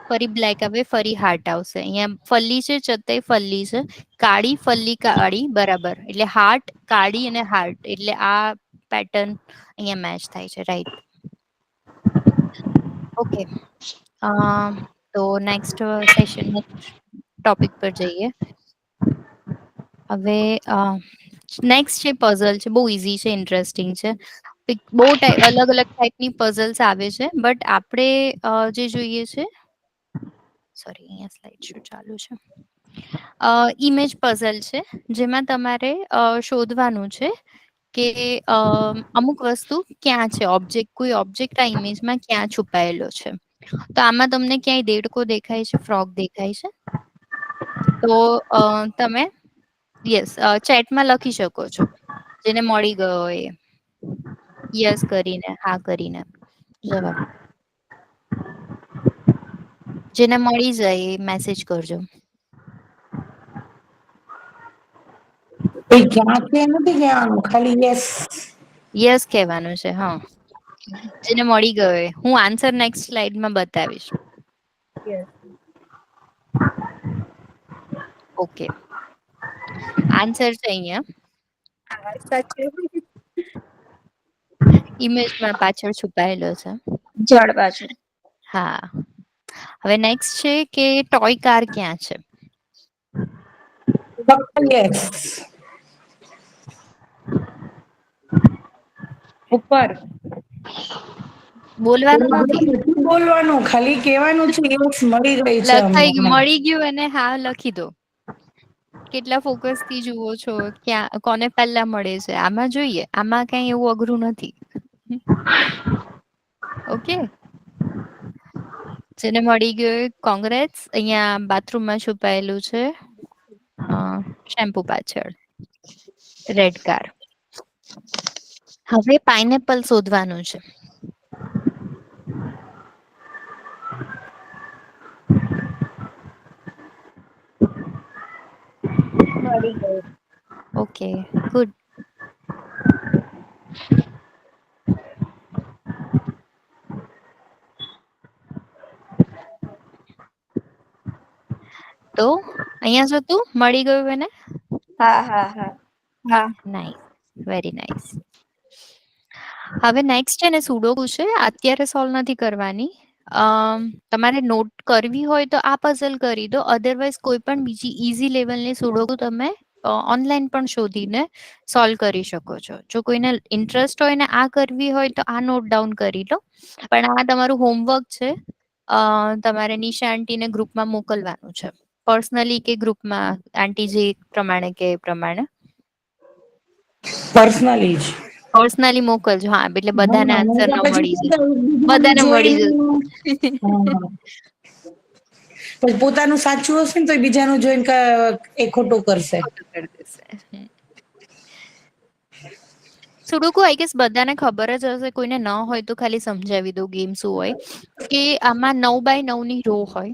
ફરી બ્લેક આવે, ફરી હાર્ટ આવશે. અહીંયા ફલ્લી છે, ચત્તે ફલ્લી છે, કાળી ફલ્લી કાળી, બરાબર. એટલે હાર્ટ કાળી અને હાર્ટ, એટલે આ પેટર્ન અહીંયા મેચ થાય છે, રાઈટ. ઓકે, તો નેક્સ્ટ સેશન ટોપિક પર જઈએ. હવે નેક્સ્ટ છે પઝલ છે, બહુ ઇઝી છે, ઇન્ટરેસ્ટિંગ છે. બહુ અલગ અલગ ટાઈપની પઝલ્સ આવે છે, બટ આપણે જે જોઈએ છે, સોરી અહીંયા સ્લાઇડ શો ચાલુ છે. ઇમેજ પઝલ છે, જેમાં તમારે શોધવાનું છે કે અમુક વસ્તુ ક્યાં છે, ઓબ્જેક્ટ, કોઈ ઓબ્જેક્ટ આ ઇમેજમાં ક્યાં છુપાયેલો છે. તો આમાં તમને ક્યાંય દેડકો દેખાય છે, ફ્રોગ દેખાય છે, તો તમે યસ ચેટમાં લખી શકો છો, જેને મળી ગયો એ યસ કરીને, હા કરીને જવાબ. જેને મળી જાય એ મેસેજ કરજો. એ ક્યાં છે નથી કહેવાનું, ખાલી યસ. યસ કહેવાનું છે. હા, જેને મળી ગયો એ. હું આન્સર નેક્સ્ટ સ્લાઇડમાં બતાવીશ. ઓકે, આન્સર છે અહીંયા. ઇમેજમાં પાછળ છુપાયેલો છે. જળ બાજુ. હા, હવે નેક્સ્ટ છે કે ટોય કાર ક્યાં છે. યસ. ઉપર. બોલવાનું નથી, બોલવાનું, ખાલી કહેવાનું છે યસ મળી ગઈ છે લખાઈ અમને. મળી ગયું અને હા લખી દો. કેટલા ફોકસ થી જુઓ છો, ક્યાં કોને પહેલા મળે છે, આમાં જોઈએ. આમાં કઈ એવું અઘરું નથી. ઓકે, જેને મળી ગયો કોંગ્રેસ. અહીંયા બાથરૂમમાં છુપાયેલું છે, શેમ્પુ પાછળ, રેડ કાર. હવે પાઇનેપલ શોધવાનું છે. મળી ગયું. Okay, good. તો અહીંયા જો તું મળી ગયું એને. હા હા હા હા. Nice, very nice. હવે નેક્સ્ટ છે ને સુડોકુ છે. અત્યારે સોલ્વ નથી કરવાની. તમારે નોટ કરવી હોય તો આ પઝલ કરી દો, અધરવાઇઝ કોઈ પણ બીજી ઈઝી લેવલની સુડોકુ તમે ઓનલાઈન પણ શોધીને સોલ્વ કરી શકો છો. જો કોઈને ઇન્ટરેસ્ટ હોય ને આ કરવી હોય તો આ નોટ ડાઉન કરી લો. પણ આ તમારું હોમવર્ક છે, તમારે નિશા આંટીને ગ્રુપમાં મોકલવાનું છે. પર્સનલી કે ગ્રુપમાં, આંટી જે પ્રમાણે કે એ પ્રમાણે પર્સનલી જ. પર્સનલી મોકલજો. હા, એટલે બધાને હા, આન્સર નહીંતર ન પછી મળી શું જાય. થયું, બીજાનું બધાને મળી જોઈને જશે. હા. પછી પોતાનું સાચું હશે ને તો બીજાનું જોઈને એ ખોટું કરશે. ખોટું કરી દેશે. સુડોકુ આઈ ગેસ બધાને ખબર જ હશે. કોઈને ન હોય તો ખાલી સમજાવી દઉં ગેમ શું હોય. કે આમાં 9x9 ની રો હોય,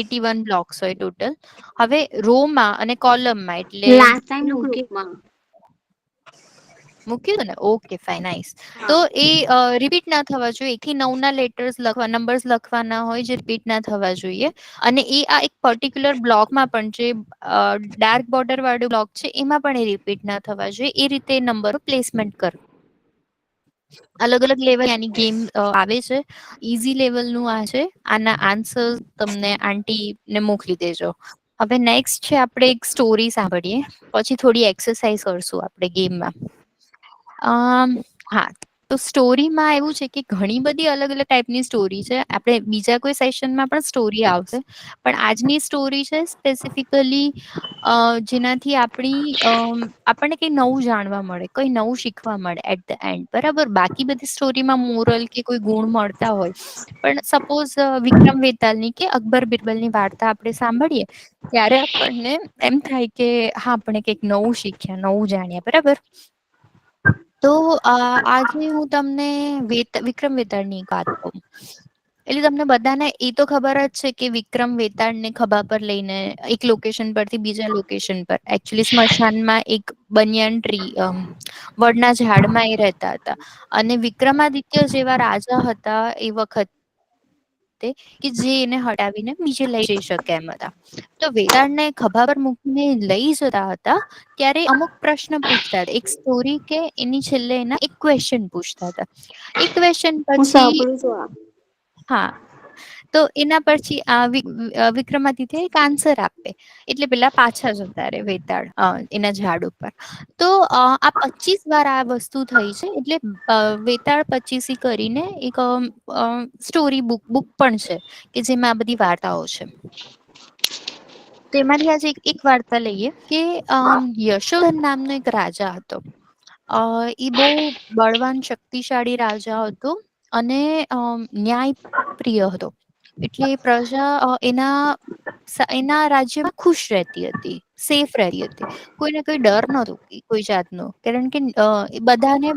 81 બ્લોક્સ હોય ટોટલ. હવે રો માં અને કોલમમાં, એટલે લાસ્ટ ટાઈમ ગ્રુપમાં. મૂક્યું ને? Okay, fine, nice. તો એ રિપીટ ના થવા જોઈએ. 1 થી 9 ના લેટર્સ લખવા, નંબર્સ લખવાના હોય જે રિપીટ ના થવા જોઈએ. અને એ આ એક પર્ટિક્યુલર બ્લોકમાં પણ, જે ડાર્ક બોર્ડર વાળું બ્લોક છે એમાં પણ એ રિપીટ ના થવા જોઈએ. એ રીતે નંબરો પ્લેસમેન્ટ કરો. અલગ અલગ લેવલ આની ગેમ આવે છે. ઈઝી લેવલનું આ છે. આના આન્સર તમને આંટી ને મોકલી દેજો. હવે નેક્સ્ટ છે, આપણે એક સ્ટોરી સાંભળીએ, પછી થોડી એક્સરસાઇઝ કરશું આપણે ગેમમાં. હા, તો સ્ટોરીમાં એવું છે કે ઘણી બધી અલગ અલગ ટાઈપની સ્ટોરી છે. આપણે બીજા કોઈ સેશનમાં પણ સ્ટોરી આવશે, પણ આજની સ્ટોરી છે સ્પેસિફિકલી જેનાથી આપણને કંઈ નવું જાણવા મળે, કંઈ નવું શીખવા મળે એટ ધ એન્ડ, બરાબર. બાકી બધી સ્ટોરીમાં મોરલ કે કોઈ ગુણ મળતા હોય, પણ સપોઝ વિક્રમ વેતાલની કે અકબર બિરબલની વાર્તા આપણે સાંભળીએ ત્યારે આપણને એમ થાય કે હા, આપણે કંઈક નવું શીખ્યા, નવું જાણ્યા, બરાબર. તો આજે હું તમને વિક્રમ વેતાળની એક વાત કહું. એટલે તમને બધાને એ તો ખબર જ છે કે વિક્રમ વેતાળને ખભા પર લઈને એક લોકેશન પરથી બીજા લોકેશન પર, એકચ્યુઅલી સ્મશાનમાં એક બનિયાન ટ્રી, વડના ઝાડમાં એ રહેતા હતા. અને વિક્રમાદિત્ય જેવા રાજા હતા એ વખતે કે જે એને હટાવીને બીજે લઈ જઈ શકે એમ હતા. તો વેતાળને ખભા પર મૂકીને લઈ જતા હતા ત્યારે અમુક પ્રશ્ન પૂછતા હતા. એક સ્ટોરી કે એની છેલ્લે એના એક ક્વેશ્ચન પૂછતા હતા. એક ક્વેશ્ચન હું પછી, સાંભળું છું આ. હા, તો એના પછી વિક્રમાદિત્ય એક આન્સર આપે એટલે પેલા પાછા જતા રહે વેતાળ એના ઝાડ ઉપર. તો આ 25 વાર આ વસ્તુ થઈ છે. એટલે વેતાળ 25 કરીને એક સ્ટોરી બુક પણ છે કે જેમાં આ બધી વાર્તાઓ છે. તો એમાંથી આજે એક વાર્તા લઈએ કે યશોધન નામનો એક રાજા હતો. એ બહુ બળવાન શક્તિશાળી રાજા હતો અને ન્યાય પ્રિય હતો. એટલે પ્રજા એના રાજ્યમાં ખુશ રહેતી હતી, સેફ રહેતી હતી. કોઈને કોઈ ડર નતો કોઈ જાતનો, કારણ કે બધાને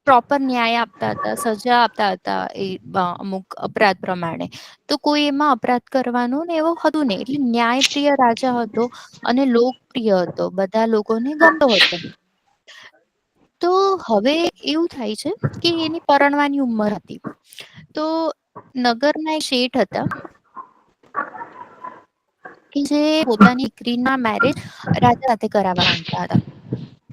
પ્રોપર ન્યાય આપતા હતા, સજા આપતા હતા એ અમુક અપરાધ પ્રમાણે. તો કોઈ એમાં અપરાધ કરવાનું ને એવું હતું નહીં. એટલે ન્યાયપ્રિય રાજા હતો અને લોકપ્રિય હતો, બધા લોકોને ગમતો હતો. તો હવે એવું થાય છે કે એની પરણવાની ઉંમર હતી. તો નગરના એક શેઠ હતા કે જે પોતાની દીકરીના મેરેજ રાજા સાથે કરાવવા માંગતા હતા.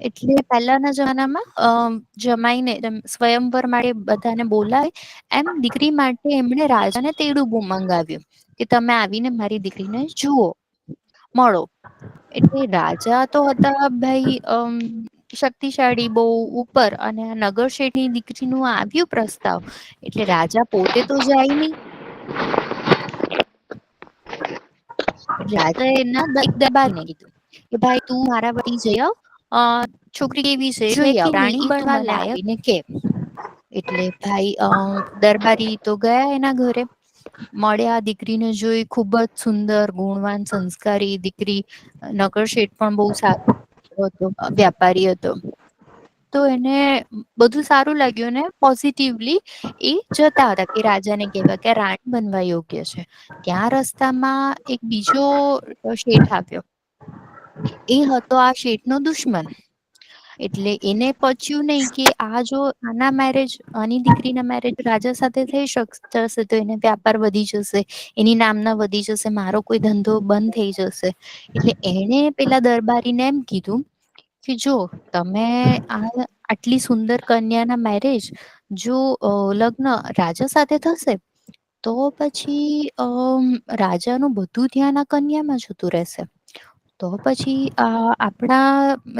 એટલે પહેલાના જમાનામાં જમાઈને સ્વયંવર માટે બધાને બોલાય એમ દીકરી માટે એમણે રાજાને તેડું મંગાવ્યું કે તમે આવીને મારી દીકરીને જુઓ, મળો. એટલે રાજા તો હતા ભાઈ શક્તિશાળી બહુ ઉપર, અને નગર શેઠની દીકરીનું આવ્યું પ્રસ્તાવ એટલે રાજા પોતે તો જાય નહીં. રાજાએ એના એક દરબારને કીધું કે ભાઈ તું મારા વતી જઈ આવ, છોકરી કેવી છે જોઈ આવ, રાણી બનવા લાયક ને કે. એટલે ભાઈ દરબારી તો ગયા એના ઘરે, મળ્યા, દીકરીને જોઈ, ખૂબ જ સુંદર, ગુણવાન, સંસ્કારી દીકરી. નગર શેઠ પણ બહુ સારો હતો, વ્યાપારી હતો. તો એને બધું સારું લાગ્યું ને પોઝિટિવલી એ જતા હતા કે રાજાને કહેવા કે રાણી બનવા યોગ્ય છે. ત્યાં રસ્તામાં એક બીજો શેઠ આવ્યો. એ હતો આ શેઠનો દુશ્મન. એટલે એને પચ્યું નહીં કે આના મેરેજ, આની દીકરીના મેરેજ રાજા સાથે થઈ જશે તો એને વ્યાપાર વધી જશે, એની નામના વધી જશે, મારો કોઈ ધંધો બંધ થઈ જશે. એટલે એણે પેલા દરબારીને એમ કીધું કે જો તમે આટલી સુંદર કન્યાના મેરેજ જો લગ્ન રાજા સાથે થશે તો પછી રાજાનું બધું ધ્યાન આ કન્યામાં જતું રહેશે. તો પછી આપણા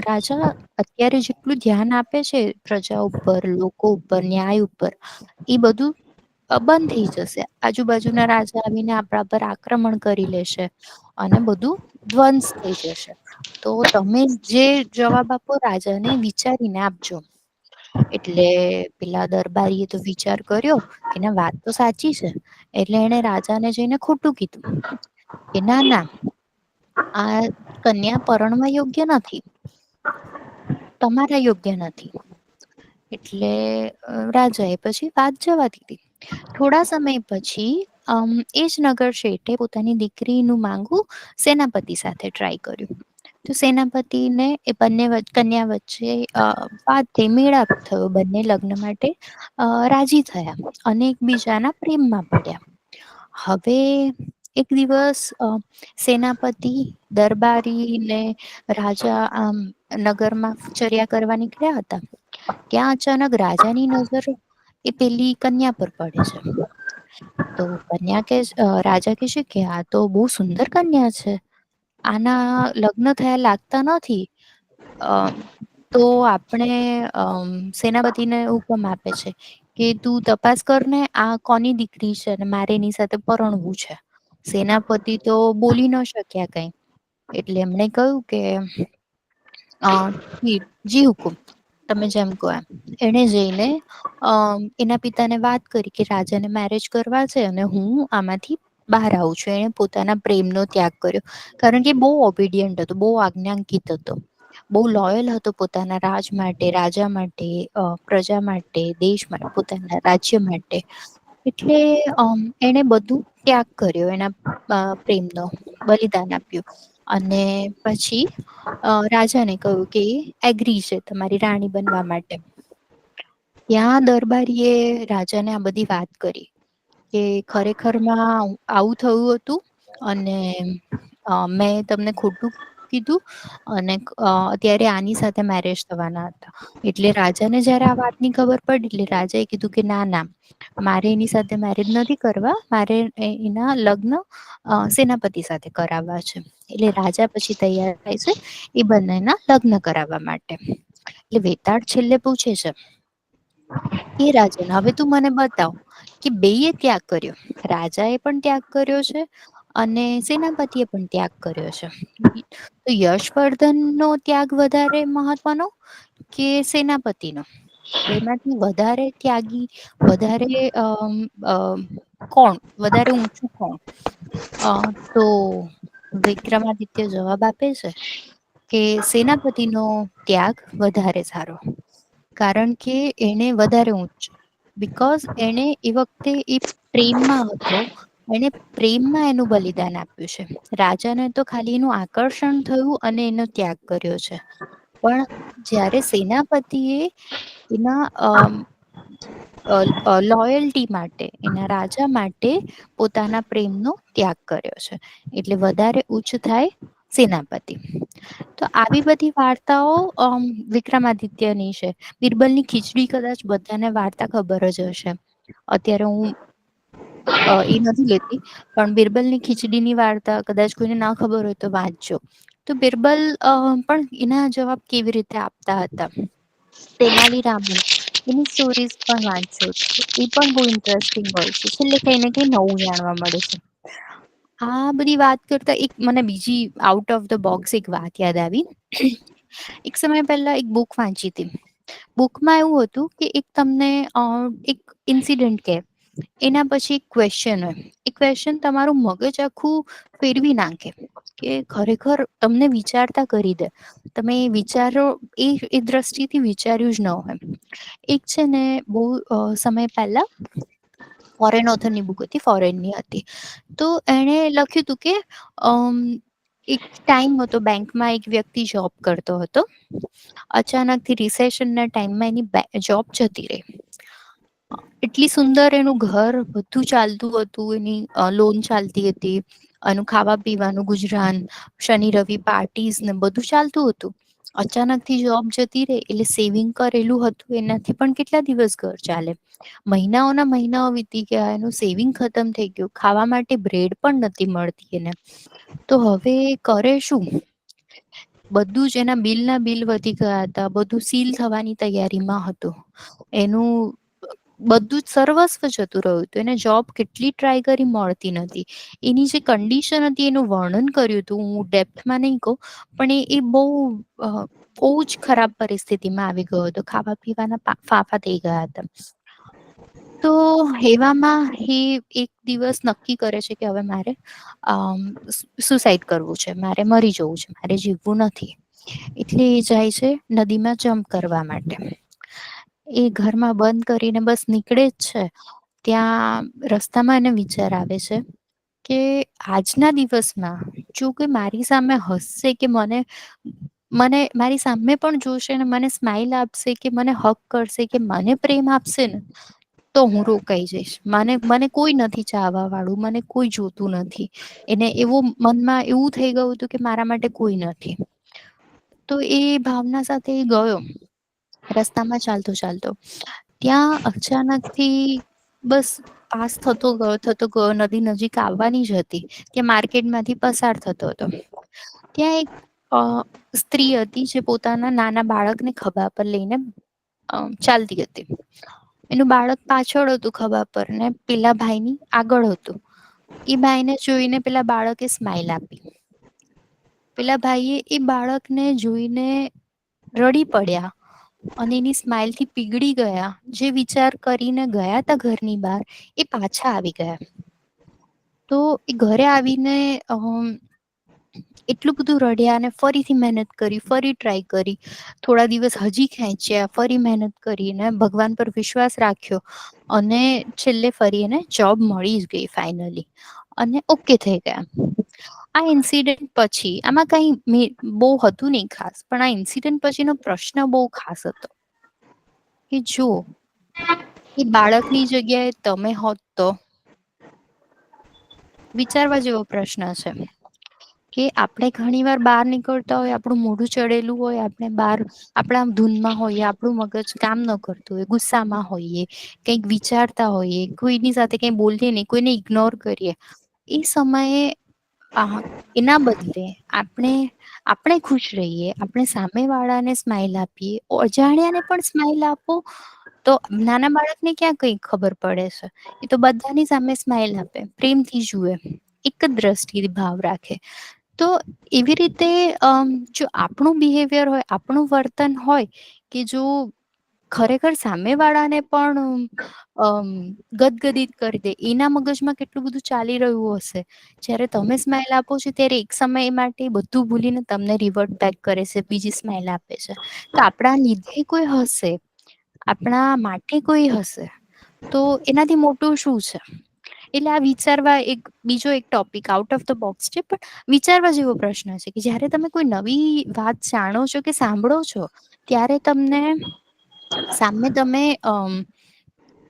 રાજા અત્યારે જેટલું ધ્યાન આપે છે પ્રજા ઉપર, લોકો ઉપર, ન્યાય ઉપર, એ બધું બંધ થઈ જશે. આજુબાજુના રાજા આવીને આપણા પર આક્રમણ કરી લેશે અને બધું ધ્વંસ થઈ જશે. તો તમે જે જવાબ આપો રાજાને વિચારીને આપજો. એટલે પેલા દરબારીએ તો વિચાર કર્યો કે ના, વાત તો સાચી છે. એટલે એને રાજાને જઈને ખોટું કીધું કે ના ના, આ કન્યા પરણવા યોગ્ય નથી, તમારા યોગ્ય નથી. એટલે રાજાએ પછી વાત જવા દીધી. થોડા સમય પછી એ જ નગર શેઠે પોતાની દીકરીનું માંગવું સેનાપતિ સાથે ટ્રાય કર્યું. તો સેનાપતિને એ બંને કન્યા વચ્ચે વાત થઈ, મેળાપ થયો. બંને લગ્ન માટે રાજી થયા અને એકબીજાના પ્રેમમાં પડ્યા. હવે એક દિવસ સેનાપતિ, દરબારી ને રાજા આમ નગરમાં ચર્યા કરવા નીકળ્યા હતા. ત્યાં અચાનક રાજાની નજર એ પેલી કન્યા પર પડે છે. તો રાજા કહે છે કે આ તો બહુ સુંદર કન્યા છે, આના લગ્ન થયા લાગતા નથી. તો આપણે સેનાપતિને હુકમ આપે છે કે તું તપાસ કર ને આ કોની દીકરી છે અને મારે એની સાથે પરણવું છે. સેનાપતિ તો બોલી ન શક્યા કઈ, એટલે એમણે કહ્યું કે જી હુકુમ, તમે જેમ કહો એમ. એને જઈને એના પિતાને વાત કરી કે રાજાને મેરેજ કરવા છે અને હું આમાંથી બહાર આવું છું. એને પોતાના પ્રેમનો ત્યાગ કર્યો, કારણ કે બહુ ઓબિડિયન્ટ હતો, બહુ આજ્ઞાંકિત હતો, બહુ લોયલ હતો પોતાના રાજ માટે, રાજા માટે, પ્રજા માટે, દેશ માટે, પોતાના રાજ્ય માટે. એટલે એને બધું ત્યાગ કર્યો, એના પ્રેમનો બલિદાન આપ્યું. અને પછી રાજાને કહ્યું કે એગ્રી છે તમારી રાણી બનવા માટે. ત્યાં દરબારીએ રાજાને આ બધી વાત કરી કે ખરેખરમાં આવું થયું હતું અને મેં તમને ખોટું કીધું અને અત્યારે આની સાથે મેરેજ થવાના હતા. એટલે રાજાને જયારે આ વાતની ખબર પડી એટલે રાજાએ કીધું કે ના ના, મારે એની સાથે મેરેજ નથી કરવા, મારે એના લગ્ન સેનાપતિ સાથે કરાવવા છે. એટલે રાજા પછી તૈયાર થાય છે એ બંનેના લગ્ન કરાવવા માટે. એટલે વેતાળ છેલ્લે પૂછે છે કે રાજાને હવે તું મને બતાવ કે બેયે ત્યાગ કર્યો, રાજાએ પણ ત્યાગ કર્યો છે અને સેનાપતિએ પણ ત્યાગ કર્યો છે. તો યશવર્ધન નો ત્યાગ વધારે મહત્વનો કે સેનાપતિનો? બેમાંથી વધારે ત્યાગી, વધારે કોણ, વધારે ઊંચું કોણ? તો વિક્રમાદિત્ય જવાબ આપે છે કે સેનાપતિનો ત્યાગ વધારે સારો, કારણ કે એને વધારે ઊંચું, બીકોઝ એને એ વખતે એ પ્રેમમાં હતો, એને પ્રેમમાં એનું બલિદાન આપ્યું છે. રાજાને તો ખાલી એનું આકર્ષણ થયું અને એનો ત્યાગ કર્યો છે, પણ જ્યારે સેનાપતિએ એના લોયલ્ટી માટે, એના રાજા માટે પોતાના પ્રેમનો ત્યાગ કર્યો છે, એટલે વધારે ઉચ્ચ થાય સેનાપતિ. તો આવી બધી વાર્તાઓ વિક્રમાદિત્યની છે. બિરબલની ખીચડી કદાચ બધાને વાર્તા ખબર જ હશે. અત્યારે હું એ નથી લેતી, પણ બિરબલની ખીચડીની વાર્તા કદાચ કોઈને ના ખબર હોય તો વાંચજો. તો બિરબલ પણ એના જવાબ કેવી રીતે આપતા હતા. તેનાલી રામન એની સ્ટોરીઝ પણ વાંચજો, એ પણ બહુ ઇન્ટરેસ્ટિંગ હોય છે. છેલ્લે કઈ ને કઈ નવું જાણવા મળે છે. આ બધી વાત કરતા એક મને બીજી આઉટ ઓફ ધ બોક્સ એક વાત યાદ આવી. એક સમય પહેલા એક બુક વાંચી હતી. બુકમાં એવું હતું કે એક તમને એક ઇન્સિડન્ટ કે એના પછી એક ક્વેશ્ચન હોય, એ ક્વેશ્ચન તમારું મગજ આખું ફેરવી નાખે, કે ખરેખર તમને વિચારતા કરી દે. તમે વિચારો એ દ્રષ્ટિથી વિચાર્યું જ ન હોય. એક છે ને બહુ સમય પહેલા ફોરેન ઓથરની બુક હતી, ફોરેનની હતી. તો એણે લખ્યું હતું કે એક ટાઈમ હતો, બેંકમાં એક વ્યક્તિ જોબ કરતો હતો. અચાનકથી રિસેશનના ટાઈમમાં એની જોબ જતી રહી. એટલી સુંદર એનું ઘર, બધું ચાલતું હતું, એની લોન ચાલતી હતી, એનું ખાવા પીવાનું ગુજરાન, શનિ રવિ પાર્ટીઝ ને બધું ચાલતું હતું. અચાનકથી જોબ જતી રહે એટલે સેવિંગ કરેલું હતું એનાથી પણ કેટલા દિવસ ઘર ચાલે. મહિનાઓના મહિનાઓ વીતી ગયા, એનું સેવિંગ ખતમ થઈ ગયું, ખાવા માટે બ્રેડ પણ નથી મળતી એને. તો હવે કરે શું? બધું જ એના બિલના બિલ વધી ગયા હતા, બધું સીલ થવાની તૈયારીમાં હતું. એનું બધું જ સર્વસ્વ જતું રહ્યું હતું. એને જોબ કેટલી ટ્રાય કરી, મળતી નથી. એની જે કન્ડિશન હતી એનું વર્ણન કર્યું હતું, હું ડેપ્થમાં નહીં કહું, પણ એ બહુ જ ખરાબ પરિસ્થિતિમાં આવી ગયો હતો. ખાવા પીવાના ફાફા થઈ ગયા હતા. તો એવામાં એ એક દિવસ નક્કી કરે છે કે હવે મારે સુસાઇડ કરવું છે, મારે મરી જવું છે, મારે જીવવું નથી. એટલે એ જાય છે નદીમાં જમ્પ કરવા માટે. એ ઘરમાં બંધ કરીને બસ નીકળે જ છે, ત્યાં રસ્તામાં એને વિચાર આવે છે કે આજના દિવસમાં જો કોઈ મારી સામે હસશે, કે મને મારી સામે પણ જોશે ને મને સ્માઈલ આપશે, કે મને હક કરશે, કે મને પ્રેમ આપશે ને, તો હું રોકાઈ જઈશ. મને કોઈ નથી ચાહવા વાળું, મને કોઈ જોતું નથી. એને એવું મનમાં એવું થઈ ગયું હતું કે મારા માટે કોઈ નથી. તો એ ભાવના સાથે એ ગયો રસ્તામાં ચાલતો ચાલતો. ત્યાં અચાનકથી બસ પાસ થતો ગયો, નદી નજીક આવવાની જ હતી, ત્યાં માર્કેટમાંથી પસાર થતો હતો. ત્યાં એક સ્ત્રી હતી જે પોતાના નાના બાળકને ખભા પર લઈને ચાલતી હતી. એનું બાળક પાછળ હતું ખભા પર ને પેલા ભાઈની આગળ હતું. એ ભાઈને જોઈને પેલા બાળકે સ્માઈલ આપી. પેલા ભાઈએ એ બાળકને જોઈને રડી પડ્યા અને એની સ્માઈલ થી પીગળી ગયા. જે વિચાર કરીને ગયા તા ઘરની બહાર એ પાછા આવી ગયા. તો એ ઘરે આવીને એટલું બધું રડ્યા અને ફરીથી મહેનત કરી, ફરી ટ્રાય કરી, થોડા દિવસ હજી ખેંચ્યા, ફરી મહેનત કરીને ભગવાન પર વિશ્વાસ રાખ્યો અને છેલ્લે ફરી એને જોબ મળી જ ગઈ ફાઇનલી અને ઓકે થઈ ગયા. આ ઇન્સિડન્ટ પછી આમાં કઈ બહુ હતું નહીં ખાસ, પણ આ ઇન્સિડન્ટ પછીનો પ્રશ્ન બહુ ખાસ હતો કે જો એ બાળકની જગ્યાએ તમે હોત તો. વિચારવા જેવો પ્રશ્ન છે કે આપણે ઘણીવાર બહાર નીકળતા હોય, આપણું મોઢું ચડેલું હોય, આપણે બહાર આપણા ધૂનમાં હોઈએ, આપણું મગજ કામ ન કરતું હોય, ગુસ્સામાં હોઈએ, કંઈક વિચારતા હોઈએ, કોઈની સાથે કંઈ બોલીએ નહીં, કોઈને ઇગ્નોર કરીએ. એ સમયે એના બદલે આપણે ખુશ રહીએ, આપણે સામેવાળાને સ્માઈલ આપીએ, અજાણ્યાને પણ સ્માઈલ આપો તો નાના બાળકને ક્યાં કઈ ખબર પડે છે. એ તો બધાની સામે સ્માઈલ આપે, પ્રેમથી જુએ, એક જ દ્રષ્ટિથી ભાવ રાખે. તો એવી રીતે જો આપણું બિહેવિયર હોય, આપણું વર્તન હોય કે જો ખરેખર સામેવાળાને પણ ગદગદિત કરી દે, એના મગજમાં કેટલું બધું ચાલી રહ્યું હશે. જ્યારે તમે સ્માઈલ આપો છો ત્યારે એક સમય માટે બધું ભૂલીને તમને રિવર્ટ બેક કરે છે, બીજી સ્માઈલ આપે છે. તો આપણા લીધે કોઈ હશે, આપણા માટે કોઈ હશે, તો એનાથી મોટું શું છે. એટલે આ વિચારવા બીજો એક topic out of the box છે, પણ વિચારવા જેવો પ્રશ્ન છે કે જ્યારે તમે કોઈ નવી વાત જાણો છો કે સાંભળો છો ત્યારે તમને સામે તમે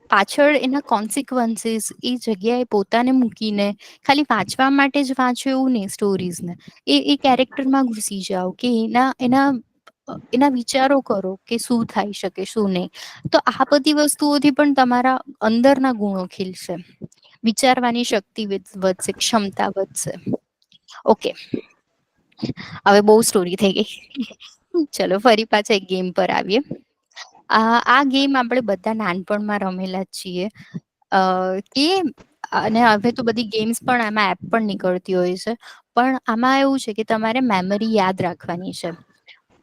પાછળ એના કોન્સિક્વન્સીસ એ જગ્યાએ પોતાને મૂકીને ખાલી વાંચવા માટે જ વાંચો એવું નહીં, સ્ટોરીઝને એ કેરેક્ટરમાં ઘૂસી જાઓ કે એના વિચારો કરો કે શું થઈ શકે, શું નહીં. તો આ બધી વસ્તુઓથી પણ તમારા અંદરના ગુણો ખીલશે, વિચારવાની શક્તિ વધશે, ક્ષમતા વધશે. ઓકે, હવે બહુ સ્ટોરી થઈ ગઈ. ચલો ફરી પાછા એક ગેમ પર આવીએ. આ ગેમ આપણે બધા નાનપણમાં રમેલા જ છીએ કે અને હવે તો બધી ગેમ્સ પણ આમાં એપ પણ નીકળતી હોય છે. પણ આમાં એવું છે કે તમારે મેમરી યાદ રાખવાની છે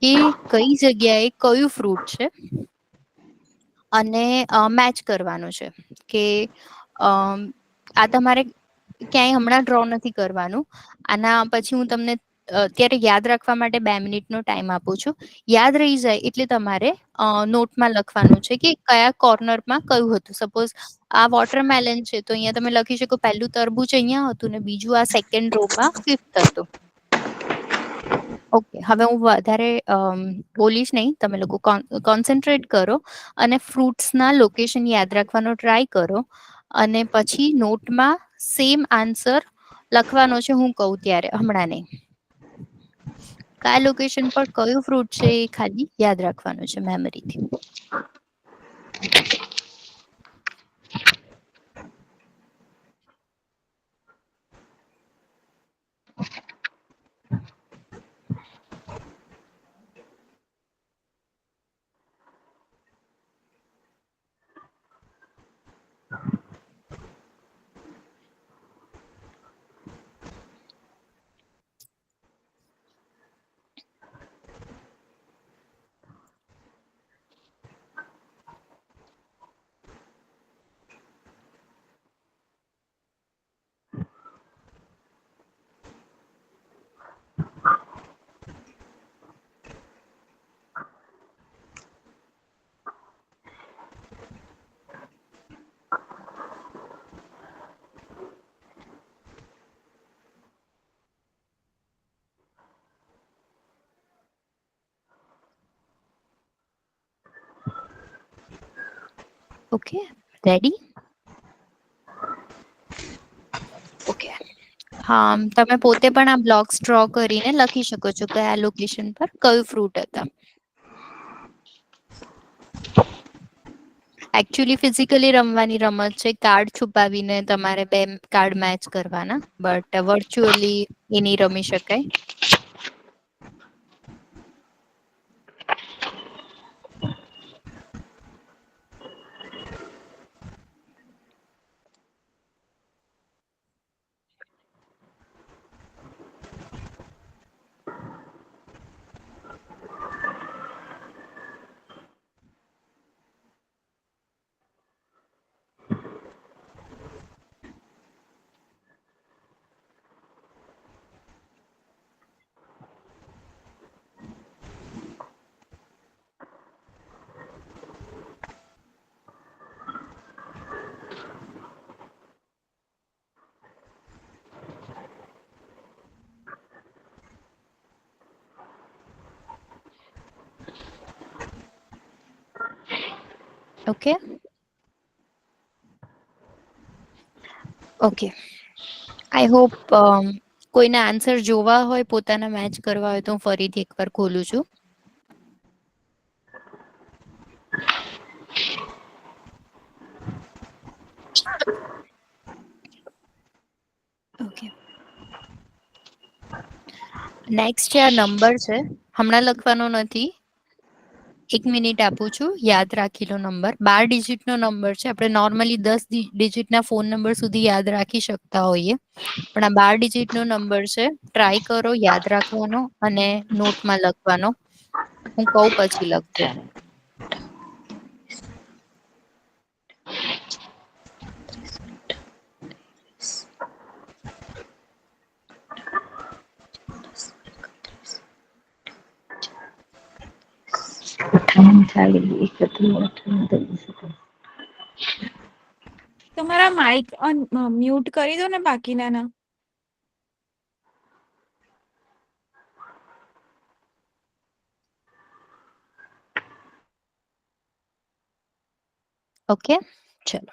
કે કઈ જગ્યાએ કયું ફ્રૂટ છે અને મેચ કરવાનું છે કે આ તમારે ક્યાંય હમણાં ડ્રો નથી કરવાનું. આના પછી હું તમને અત્યારે યાદ રાખવા માટે 2 મિનિટનો ટાઈમ આપું છું. યાદ રહી જાય એટલે તમારે નોટમાં લખવાનું છે કે કયા કોર્નરમાં કયું હતું. સપોઝ આ વોટરમેલન છે તો અહીંયા તમે લખી શકો પહેલું તરબૂચ અહીંયા હતું ને બીજું આ સેકન્ડ રોમાં 5th હતું. ઓકે, હવે હું વધારે બોલીશ નહીં, તમે લોકો કોન્સન્ટ્રેટ કરો અને ફ્રૂટ્સના લોકેશન યાદ રાખવાનો ટ્રાય કરો અને પછી નોટમાં સેમ આન્સર લખવાનો છે હું કહું ત્યારે, હમણાં નહીં. કયા લોકેશન પર કયું ફ્રૂટ છે એ ખાલી યાદ રાખવાનું છે મેમરીથી. Okay, ready? ઓકે, હા, તમે પોતે પણ આ બ્લોક્સ ડ્રો કરીને લખી શકો છો કયા લોકેશન પર કયું ફ્રૂટ હતા. એકચ્યુઅલી ફિઝિકલી રમવાની રમત છે, કાર્ડ છુપાવીને તમારે 2 કાર્ડ મેચ કરવાના, બટ વર્ચ્યુઅલી એ નહીં રમી શકાય. ઓકે ઓકે આઈ હોપ કોઈને આન્સર જોવા હોય, પોતાના મેચ કરવા હોય તો હું ફરીથી એકવાર ખોલું છું. ઓકે નેક્સ્ટ જે આ નંબર છે, હમણાં લખવાનો નથી, 1 મિનિટ આપું છું, યાદ રાખી લો. નંબર 12 ડિજિટનો નંબર છે. આપણે નોર્મલી 10 ડિજિટના ફોન નંબર સુધી યાદ રાખી શકતા હોઈએ, પણ આ 12 ડિજિટનો નંબર છે. ટ્રાય કરો યાદ રાખવાનો અને નોટમાં લખવાનો. હું કહું પછી લખજો. તમારા માઇક મ્યુટ કરી દો ને બાકીના. ઓકે ચલો.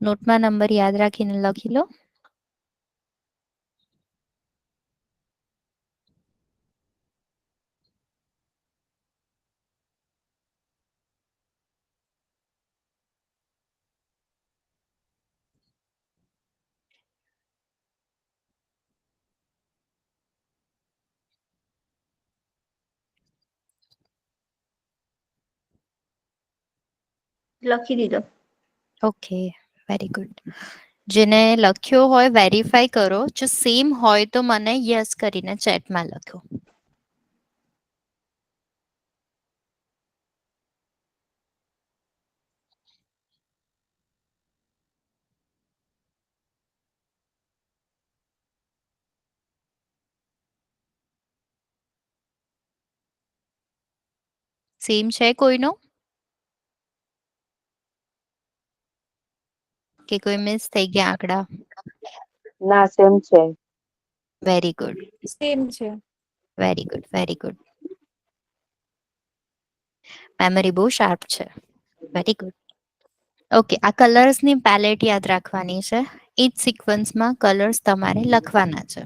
નોટમાં નંબર યાદ રાખીને લખી લો. લખી દીધો. Okay very good. જેને લખ્યો હોય વેરીફાઈ કરો. જો સેમ હોય તો મને યસ કરીને ચેટમાં લખો. સેમ છે કોઈનો કે કોઈ મિસ થઈ ગયા આંકડા? ના સેમ છે. વેરી ગુડ સેમ છે. Very good very good. Memory બહુ શાર્પ છે. Very good. ઓકે આ કલર્સની પેલેટ યાદ રાખવાની છે. એ જ સિક્વન્સમાં કલર્સ તમારે લખવાના છે.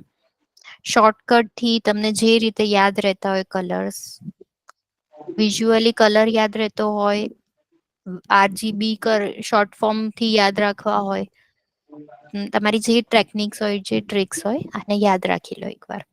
શોર્ટકટ થી તમને જે રીતે યાદ રહેતા હોય કલર્સ, વિઝ્યુઅલી કલર યાદ રહેતો હોય, આરજીબી શોર્ટ ફોર્મ થી યાદ રાખવા હોય, તમારી જે ટેકનિક્સ હોય, જે ટ્રિક્સ હોય, આને યાદ રાખી લો એકવાર.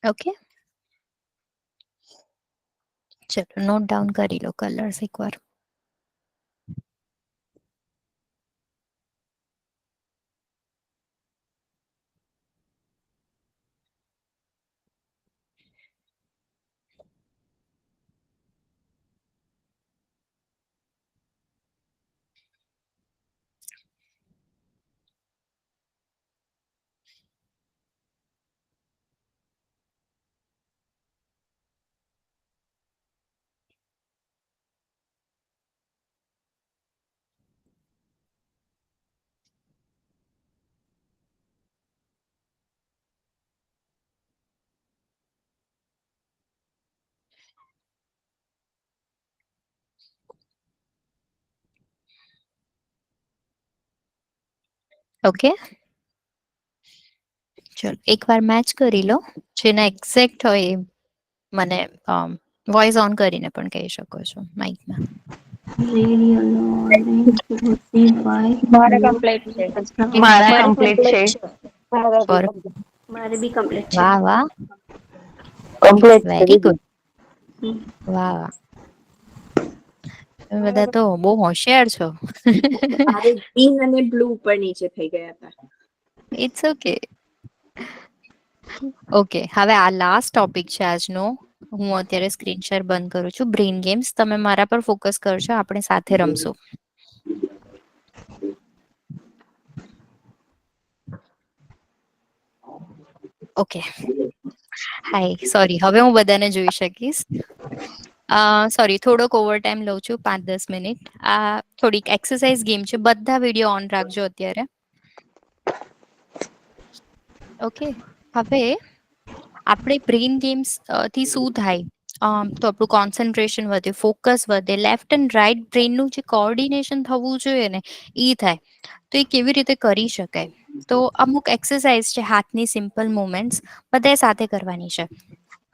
ઓકે ચલો નોટ ડાઉન કરી લો કલર્સ એકવાર. ઓકે ચલો એકવાર મેચ કરી લો. જેના એક્ઝેક્ટ હોય એ મને વોઇસ ઓન કરીને પણ કહી શકો છો માઇકમાં. મારે કમ્પ્લીટ છે. મારા કમ્પ્લીટ છે. મારે બી કમ્પ્લીટ છે. વાહ વાહ કમ્પ્લીટ વેરી ગુડ. વાહ વાહ તમે બધા તો બહુ હોશિયાર છો. અરે ગ્રીન અને બ્લુ પર નીચે થઈ ગયા હતા. It's okay. ઓકે, હવે આ લાસ્ટ ટોપિક છે આજનો. હું અત્યારે સ્ક્રીન શેર બંધ કરું છું. Brain games. તમે મારા પર ફોકસ કરજો, આપણે સાથે રમશું. ઓકે, હાય, સોરી, હવે હું બધાને જોઈ શકીશ. સોરી, થોડોક ઓવર ટાઈમ લઉં છું, 5-10 મિનિટ. આ થોડીક એક્સરસાઇઝ ગેમ છે. બધા વિડીયો ઓન રાખજો અત્યારે. ઓકે, હવે આપણે બ્રેઇન ગેમ્સ થી શું થાય? તો આપણું કોન્સન્ટ્રેશન વધે, ફોકસ વધે, લેફ્ટ એન્ડ રાઈટ બ્રેનનું જે કોઓર્ડિનેશન થવું જોઈએ ને એ થાય. તો એ કેવી રીતે કરી શકાય? તો અમુક એક્સરસાઇઝ છે, હાથની સિમ્પલ મુવમેન્ટ્સ બધાએ સાથે કરવાની છે.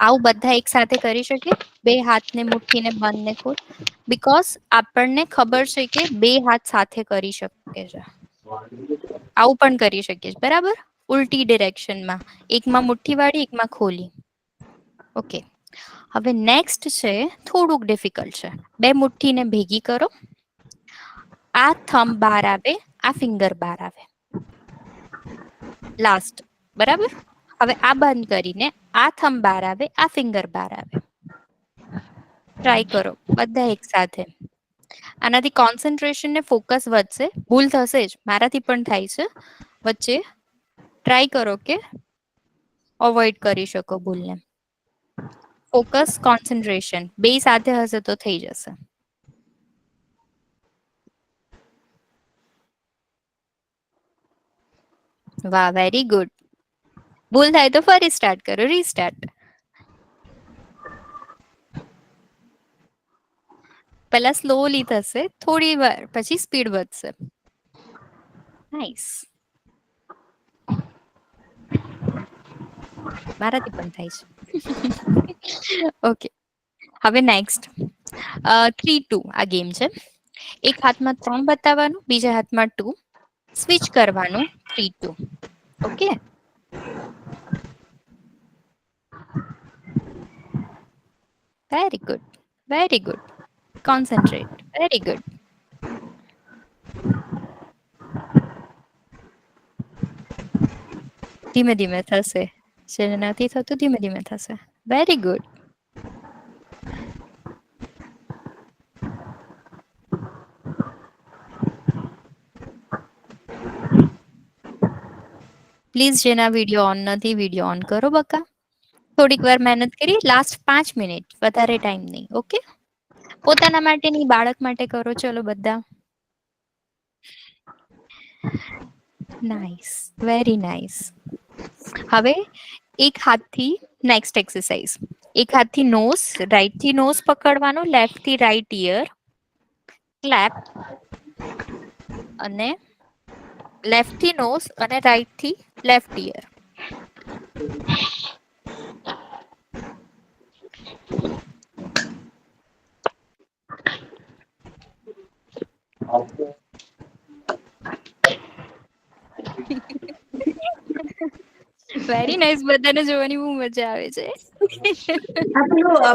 આવું બધા એક સાથે કરી શકે. 2 હાથને મુઠ્ઠીને બંધ ને ખોલ. બીકોઝ આપણને ખબર છે કે 2 હાથ સાથે કરી શકે છે. આવું પણ કરી શકીએ છીએ, બરાબર? ઉલટી ડિરેક્શનમાં, એકમાં મુઠ્ઠી વાળી, એકમાં ખોલી. ઓકે, હવે નેક્સ્ટ છે થોડુંક ડિફિકલ્ટ છે. 2 મુઠ્ઠીને ભેગી કરો. આ થંબ બહાર આવે, આ ફિંગર બહાર આવે. લાસ્ટ, બરાબર? હવે આ બંધ કરીને આ થંબ બહાર આવે, આ ફિંગર બહાર આવે. ટ્રાય કરો બધા એક સાથે. આનાથી કોન્સન્ટ્રેશન ને ફોકસ વધશે. ભૂલ થશે જ, મારાથી પણ થાય છે વચ્ચે. ટ્રાય કરો કે અવોઇડ કરી શકો ભૂલને. ફોકસ, કોન્સન્ટ્રેશન 2 સાથે હશે તો થઈ જશે. વાહ, વેરી ગુડ. ભૂલ થાય તો ફરી સ્ટાર્ટ કરો, રીસ્ટાર્ટ. પહેલા સ્લોલી થશે, થોડી વાર પછી સ્પીડ વધશે. નાઈસ. મારાથી પણ થાય છે. ઓકે, હવે નેક્સ્ટ 3-2 આ ગેમ છે. એક હાથમાં 3 બતાવવાનું, બીજા હાથમાં 2. સ્વિચ કરવાનું 3-2. Okay, very good, very good. Concentrate, very good. ધીમે ધીમે થશે. જે નથી થતું ધીમે ધીમે થશે. Very good. પ્લીઝ જેના વિડીયો ઓન નથી, વિડીયો ઓન કરો બકા. થોડીક વાર મહેનત કરી. લાસ્ટ 5 મિનિટ, વધારે ટાઈમ નહીં. ઓકે, પોતાના માટે નહીં, બાળક માટે કરો. ચલો બધા. Nice, very nice. હવે એક હાથથી નેક્સ્ટ એક્સરસાઇઝ. એક હાથથી નોઝ, રાઈટ થી નોઝ પકડવાનો, લેફ્ટ થી રાઈટ ઇયર ક્લેપ, અને લેફ્ટ થી નોઝ અને રાઈટ થી લેફ્ટ ઇયર. Very nice. બધાને જોવાની બહુ મજા આવે છે.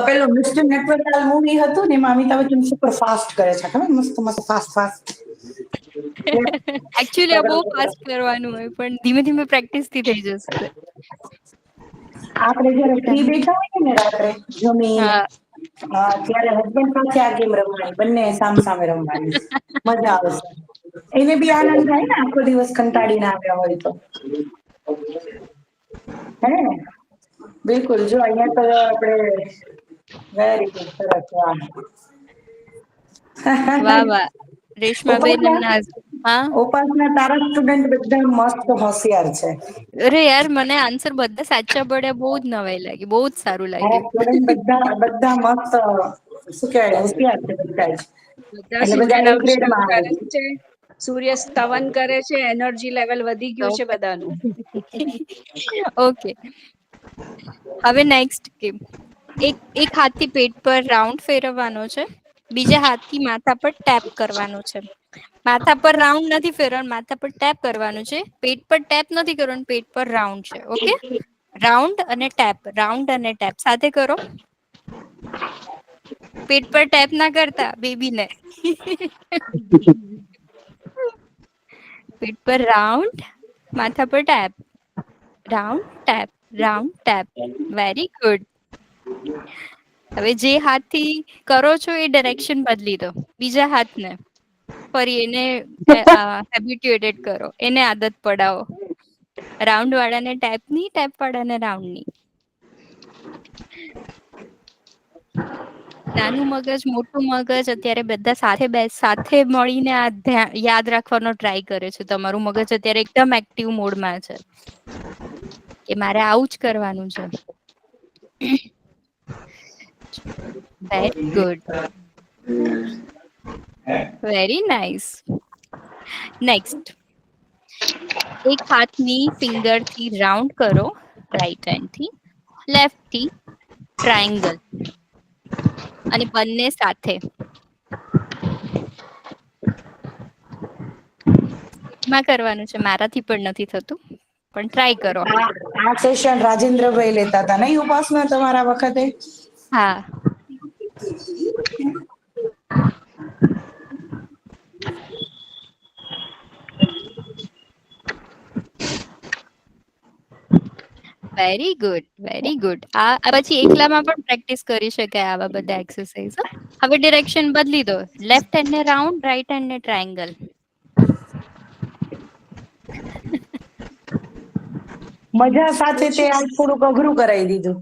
પેલો મિસ્ટર નેટવર્ક મૂવી હતું ને એમાં અમિતાભ બચ્ચન સુપર ફાસ્ટ કરે છે, ખબર? મસ્ત મસ્ત ફાસ્ટ. એકચ્યુઅલી આ બહુ ફાસ્ટ કરવાનું હોય, પણ ધીમે ધીમે પ્રેક્ટિસ થી થઈ જશે. આપણે જયારે ફ્રી બેઠા હોય ને રાત્રે જમીને, ત્યારે હસબન્ડ પાસે આ ગેમ રમવાની, બંને સામે રમવાની. મજા આવશે. એને બી આનંદ થાય ને, આખો દિવસ કંટાળીને આવ્યા હોય તો. હે ને? બિલકુલ. જો અહીંયા તો આપણે વેરી ગુડ, સરસ. વાહ વાહ. રેશમાબેન એમના ઉપાસના, તારા સ્ટુડન્ટ બધા મસ્ત હોશિયાર છે. અરે યાર, મને આન્સર બધા સાચા પડ્યા, બહુ જ નવાઈ લાગી, બહુ જ સારું લાગ્યું. સ્ટુડન્ટ બધા મસ્ત, શું કહેવાય, હોશિયાર છે બધા જ. બધા એટલે સૂર્ય બધા એક નમસ્કાર ગ્રેડમાં આવે કરે છે, સૂર્ય સ્તવન કરે છે, એનર્જી લેવલ વધી ગયું છે બધાનું. ઓકે, હવે નેક્સ્ટ ગેમ. એક હાથથી પેટ પર રાઉન્ડ ફેરવવાનો છે, બીજા હાથથી માથા પર ટેપ કરવાનું છે. માથા પર રાઉન્ડ નથી ફેરવવાનું, માથા પર ટેપ કરવાનું છે. પેટ પર ટેપ નથી કરવાનું, પેટ પર રાઉન્ડ છે. ઓકે, રાઉન્ડ અને ટેપ, રાઉન્ડ અને ટેપ સાથે કરો. પેટ પર ટેપ ના કરતા બેબીને. પેટ પર રાઉન્ડ, માથા પર tap, round tap, round tap. Very good. હવે જે હાથથી કરો છો એ ડાયરેક્શન બદલી દો, બીજા હાથને ફરી એને હેબિટ્યુએટેડ કરો, એને આદત પડાવો. રાઉન્ડ વાળાને ટેપની, ટેપ વાળાને રાઉન્ડની. નાનું મગજ, મોટું મગજ અત્યારે બધા સાથે મળીને આ યાદ રાખવાનો ટ્રાય કરે છે. તમારું મગજ અત્યારે એકદમ એક્ટિવ મોડમાં છે કે મારે આવું જ કરવાનું છે. Very good, very nice. Next, એક હાથની ફિંગર થી રાઉન્ડ કરો, રાઈટ હેન્ડ થી, લેફ્ટ થી ટ્રાયેંગલ, અને બંને સાથે. માં કરવાનું છે, મારાથી પણ નથી થતું, પણ ટ્રાય કરો. આ સેશન રાજેન્દ્રભાઈ લેતા હતા નહીં ઉપાસના તમારા વખતે? હા. Very good, very good. આ પછી એકલામાં પણ પ્રેક્ટિસ કરી શકાય આવા બધા એક્સરસાઇઝ. હવે ડિરેક્શન બદલી દો, લેફ્ટ હેન્ડ ને રાઉન્ડ, રાઈટ હેન્ડ ને ટ્રાયેંગલ. મજા સાથે તે આજ થોડુંક અઘરું કરાવી દીધું.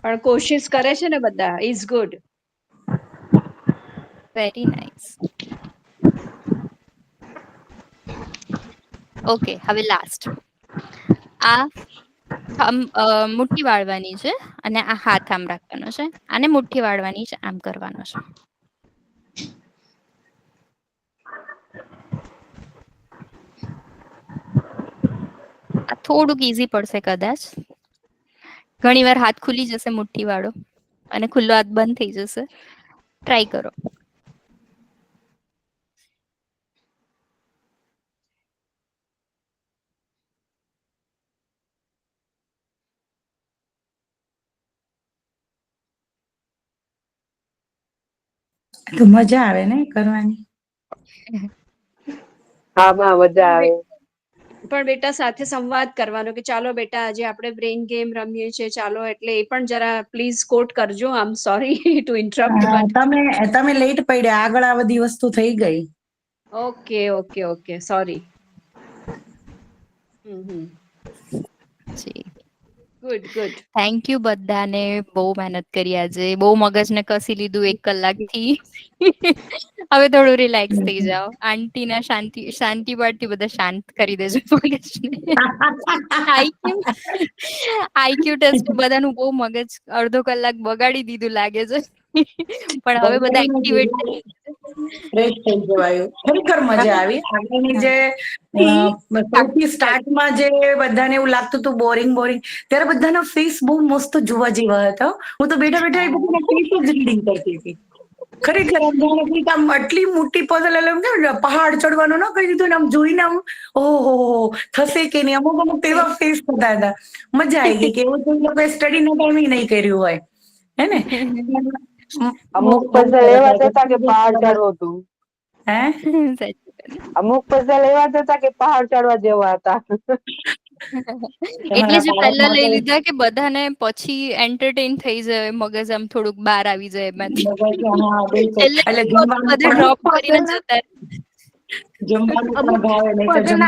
પણ કોશિશ કરે છે ને બધા. Is good. Very nice. Okay, હવે લાસ્ટ. આ મુઠ્ઠી વાળવાની છે અને આ હાથ આમ રાખવાનો છે. આને મુઠ્ઠી વાળવાની છે, આમ કરવાનો છે. આ થોડુંક ઈઝી પડશે કદાચ. ઘણી વાર હાથ ખુલી જશે મુઠ્ઠી વાળો અને ખુલ્લો હાથ બંધ થઈ જશે. ટ્રાય કરો. તો મજા આવે ને કરવાની. હા મજા આવે. પણ બેટા સાથે સંવાદ કરવાનો કે ચાલો બેટા આજે આપણે બ્રેઇન ગેમ રમીએ છીએ, ચાલો. એટલે એ પણ જરા પ્લીઝ કોટ કરજો. I am sorry to interrupt, but તમે લેટ પડ્યા, આગળ આ બધી વસ્તુ થઈ ગઈ. Okay okay okay, sorry. Good good. Thank you બધાને. બહુ મહેનત કરી આજે, બહુ મગજને કસી લીધું 1 કલાકથી. હવે થોડું રિલેક્સ થઈ જાઓ. આંટી ના શાંતિ પાડથી બધા શાંત કરી દેજો મગજને. આઈક્યુ ટેસ્ટ બધાનું બહુ મગજ અડધો કલાક બગાડી દીધું લાગે છે. પણ હવે બધા એક્ટિવેટ ફ્રેશ થઈ જવાયું. ખરેખર મજા આવી. આગળની જે સૌથી સ્ટાર્ટમાં જે બધાને એવું લાગતું હતું બોરિંગ ત્યારે બધાના ફેસ બહુ મસ્ત જોવા જેવા હતા. હું તો બેઠા બેઠા એ બધાના ફેસ જ રીડિંગ કરતી હતી. ખરેખર આમ આટલી મોટી પઝલ, એમ કે પહાડ ચડવાનો ન કહી દીધું ને, આમ જોઈને આમ ઓહો થશે કે નહીં, અમુક તેવા ફેસ થતા હતા. મજા આવી ગઈ કે એવું તો લોકોએ સ્ટડી નો ટાઈમિંગ નહીં કર્યું હોય, હે ને? અમુક પઝલ એવા હતા કે પહાડ ચડવો હતું. હે? અમુક પઝલ એવા હતા કે પહાડ ચડવા જેવા હતા. એટલે જ પહેલા લઈ લીધા કે બધાને પછી એન્ટરટેન થઈ જાય, મગજ આમ થોડુંક બહાર આવી જાય એમાંથી. એટલે બધા ડ્રોપ કરીને જતા.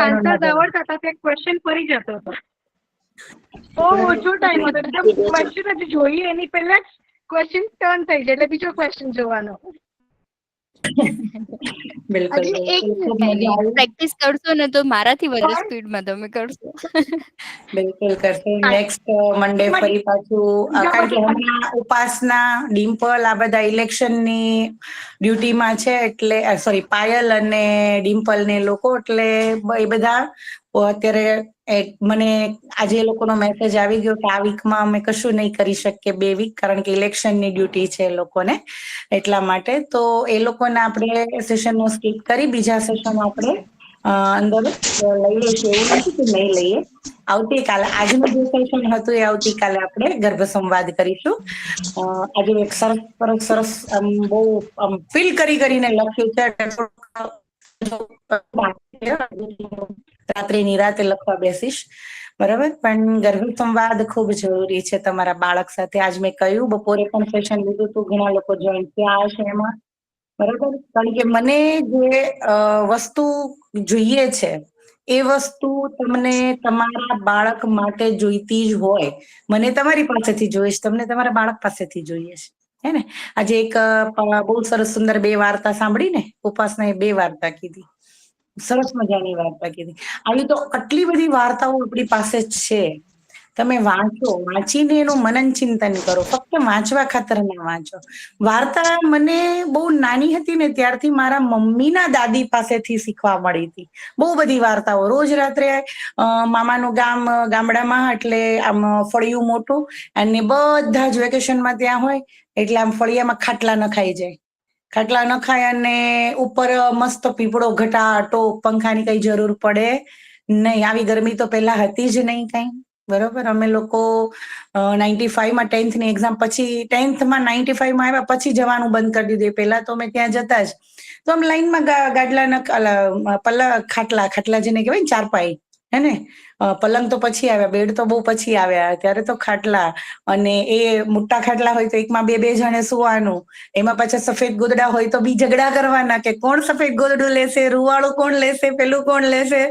આવડતા હતા તે ક્વેશ્ચન ફરી જતો હતો. બહુ ઓછો ટાઈમ હતો, એકદમ ક્વેશ્ચન જ જોઈએ એની પહેલા જ ક્વેશ્ચન ટર્ન થઈ જાય એટલે બીજો ક્વેશ્ચન જોવાનો. પ્રેક્ટિસ કરશો ને તો મારાથી વધારે સ્પીડમાં તમે કરશો. બિલકુલ કરશે. નેક્સ્ટ મંડે ફરી પાછું, કારણ કે હમણાં ઉપાસના, ડિમ્પલ આ બધા ઇલેક્શનની ડ્યુટીમાં છે, એટલે સોરી પાયલ અને ડિમ્પલ ને લોકો, એટલે એ બધા અત્યારે મને આજે એ લોકોનો મેસેજ આવી ગયો કે આ વીકમાં અમે કશું નહીં કરી શકીએ 2 વીક, કારણ કે ઇલેક્શનની ડ્યુટી છે એ લોકોને. એટલા માટે તો એ લોકોને આપણે સેશનનો સ્કીપ કરી બીજા સેશન આપણે અંદર લઈએ છીએ. એવું નથી કે નહીં લઈએ, આવતીકાલે આજનું જે સેશન હતું એ આવતીકાલે આપણે ગર્ભ સંવાદ કરીશું. આજે એક સરસ બહુ ફીલ કરીને લખ્યું છે. રાત્રે નિરાતે લખવા બેસીશ, બરાબર. પણ ગર્ભ સંવાદ ખૂબ જરૂરી છે તમારા બાળક સાથે. આજ મેં કહ્યું બપોરે પણ સેશન લીધું હતું, ઘણા લોકો જોઈન થયા હશે એમાં, બરાબર. કારણ કે મને જે વસ્તુ જોઈએ છે એ વસ્તુ તમને તમારા બાળક માટે જોઈતી જ હોય. મને તમારી પાસેથી જોઈશ, તમને તમારા બાળક પાસેથી જોઈએ છે, હે ને. આજે એક બહુ સરસ સુંદર 2 વાર્તા સાંભળી ને, ઉપાસનાએ 2 વાર્તા કીધી, સરસ મજાની વાર્તા કીધી. આવી તો આટલી બધી વાર્તાઓ આપણી પાસે છે. તમે વાંચો, વાંચીને એનું મનન ચિંતન કરો. ફક્ત વાંચવા ખાતર ના વાંચો. વાર્તા મને બહુ નાની હતી ને ત્યારથી મારા મમ્મીના દાદી પાસેથી શીખવા મળી હતી. બહુ બધી વાર્તાઓ રોજ રાત્રે મામાનું ગામડામાં, એટલે આમ ફળિયું મોટું, અને બધા જ વેકેશનમાં ત્યાં હોય, એટલે આમ ફળિયામાં ખાટલા નખાઈ જાય. ખાટલા નખાય અને ઉપર મસ્ત પીપળો ઘટાટો, પંખાની કઈ જરૂર પડે નહીં. આવી ગરમી તો પહેલા હતી જ નહીં કઈ, બરોબર. અમે લોકો 95માં 10th એક્ઝામ પછી, 10thમાં 95માં આવ્યા પછી જવાનું બંધ કરી દીધું. પહેલા તો અમે ત્યાં જતા જ, તો આમ લાઈનમાં ખાટલા જેને કહેવાય ને, ચારપાઈ, હે ને. પલંગ તો પછી આવ્યા, બેડ તો બહુ પછી આવ્યા. ત્યારે તો ખાટલા, અને એ મોટા ખાટલા હોય તો એકમાં 2 જણે સુવાનું. એમાં પાછા સફેદ ગોદડા હોય તો બી ઝઘડા કરવાના કે કોણ સફેદ ગોદડું લેશે, રૂવાળું કોણ લેશે, પેલું કોણ લેશે.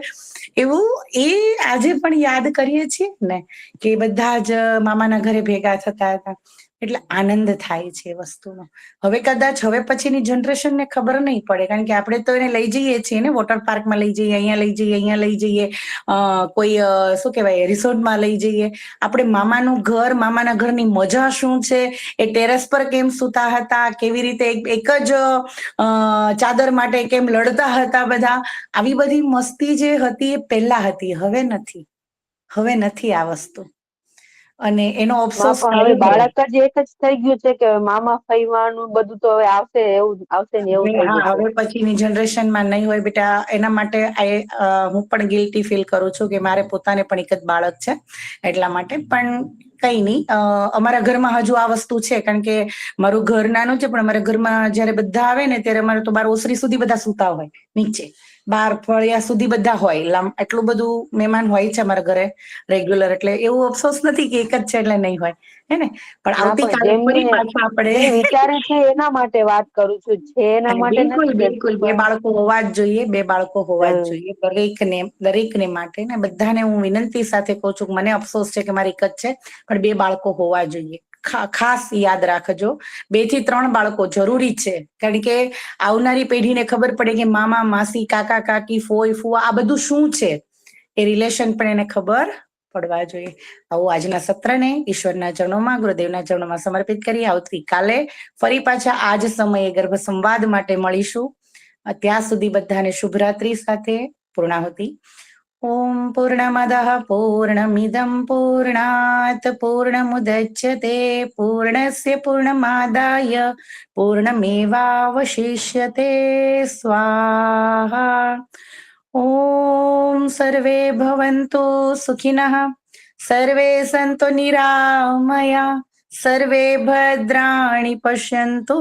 એવું એ આજે પણ યાદ કરીએ છીએ ને, કે બધા જ મામાના ઘરે ભેગા થતા હતા. એટલે આનંદ થાય છે એ વસ્તુનો. હવે કદાચ હવે પછીની જનરેશનને ખબર નહીં પડે, કારણ કે આપણે તો એને લઈ જઈએ છીએ ને, વોટર પાર્કમાં લઈ જઈએ, અહીંયા લઈ જઈએ, અહીંયા લઈ જઈએ, કોઈ શું કહેવાય રિસોર્ટમાં લઈ જઈએ. આપણે મામાનું ઘર, મામાના ઘરની મજા શું છે, એ ટેરેસ પર કેમ સૂતા હતા, કેવી રીતે એક જ ચાદર માટે કેમ લડતા હતા બધા, આવી બધી મસ્તી જે હતી એ પહેલા હતી, હવે નથી. હવે નથી આ વસ્તુ. અને એનો અફસોસ હવે બાળક જ એક જ થઈ ગયું છે કે મામા ફઈવાનું બધું તો હવે આવશે, એવું આવશે ને એવું થઈ હા, ગયું હવે પછીની જનરેશનમાં નહીં હોય બેટા. એના માટે હું પણ ગિલ્ટી ફીલ કરું છું કે મારે પોતાને પણ એક જ બાળક છે, એટલા માટે. પણ કઈ નહીં, અમારા ઘરમાં હજુ આ વસ્તુ છે, કારણ કે મારું ઘર નાનું છે, પણ અમારા ઘરમાં જયારે બધા આવે ને ત્યારે અમારે તો બાર ઓસરી સુધી બધા સૂતા હોય, નીચે બાર ફળિયા સુધી બધા હોય. એટલું બધું મહેમાન હોય છે અમારા ઘરે રેગ્યુલર. એટલે એવું અફસોસ નથી કે એક જ છે એટલે નહીં હોય, હે ને. પણ આવતીકાલે ફરી પાછા આપણે વિચારે છે એના માટે વાત કરું છું, છે એના માટે બિલકુલ નથી. બિલકુલ 2 બાળકો હોવા જ જોઈએ, 2 બાળકો હોવા જ જોઈએ દરેકને માટે. ને બધાને હું વિનંતી સાથે કહું છું, મને અફસોસ છે કે મારી એક જ છે, પણ 2 બાળકો હોવા જોઈએ. ખાસ યાદ રાખજો, 2 થી 3 બાળકો જરૂરી છે, કારણ કે આવનારી પેઢીને ખબર પડે કે મામા, માસી, કાકા, કાકી, ફોઈ, ફુવા આ બધું શું છે, એ રિલેશન પણ એને ખબર પડવા જોઈએ. આવું આજના સત્રને ઈશ્વરના ચરણોમાં, ગુરુદેવના ચરણોમાં સમર્પિત કરી આવતીકાલે ફરી પાછા આ જ સમયે ગર્ભ સંવાદ માટે મળીશું. ત્યાં સુધી બધાને શુભરાત્રી સાથે પૂર્ણાહુતિ. ઓમ પૂર્ણમદઃ પૂર્ણમિદં પૂર્ણાત પૂર્ણમુદચ્યતે પૂર્ણસ્ય પૂર્ણમાદાય પૂર્ણમેવાવશિષ્યતે. સ્વાહા. ઓમ સર્વે ભવન્તુ સુખિનઃ, સર્વે સંતુ નિરામયા, સર્વે ભદ્રાણિ પશ્યન્તુ,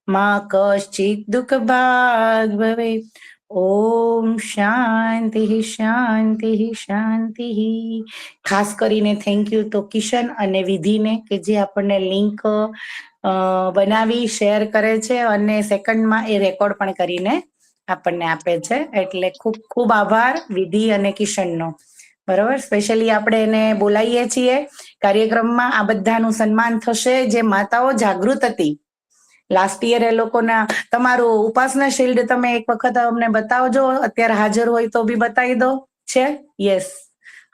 મા કશ્ચિત દુઃખ ભાગ ભવેત. ઓમ શાંતિ શાંતિ શાંતિ. ખાસ કરીને થેન્ક યુ તો કિશન અને વિધિને, કે જે આપણને લિંક બનાવી શેર કરે છે અને સેકન્ડમાં એ રેકોર્ડ પણ કરીને આપણને આપે છે. એટલે ખૂબ ખૂબ આભાર વિધિ અને કિશનનો, બરાબર. સ્પેશિયલી આપણે એને બોલાવીએ છીએ કાર્યક્રમમાં. આ બધાનું સન્માન થશે જે માતાઓ જાગૃત હતી. લાસ્ટ યર એ લોકોના, તમારું ઉપાસના શિલ્ડ તમે એક વખત અમને બતાવજો, અત્યારે હાજર હોય તો બી બતાવી દો. છે? યસ,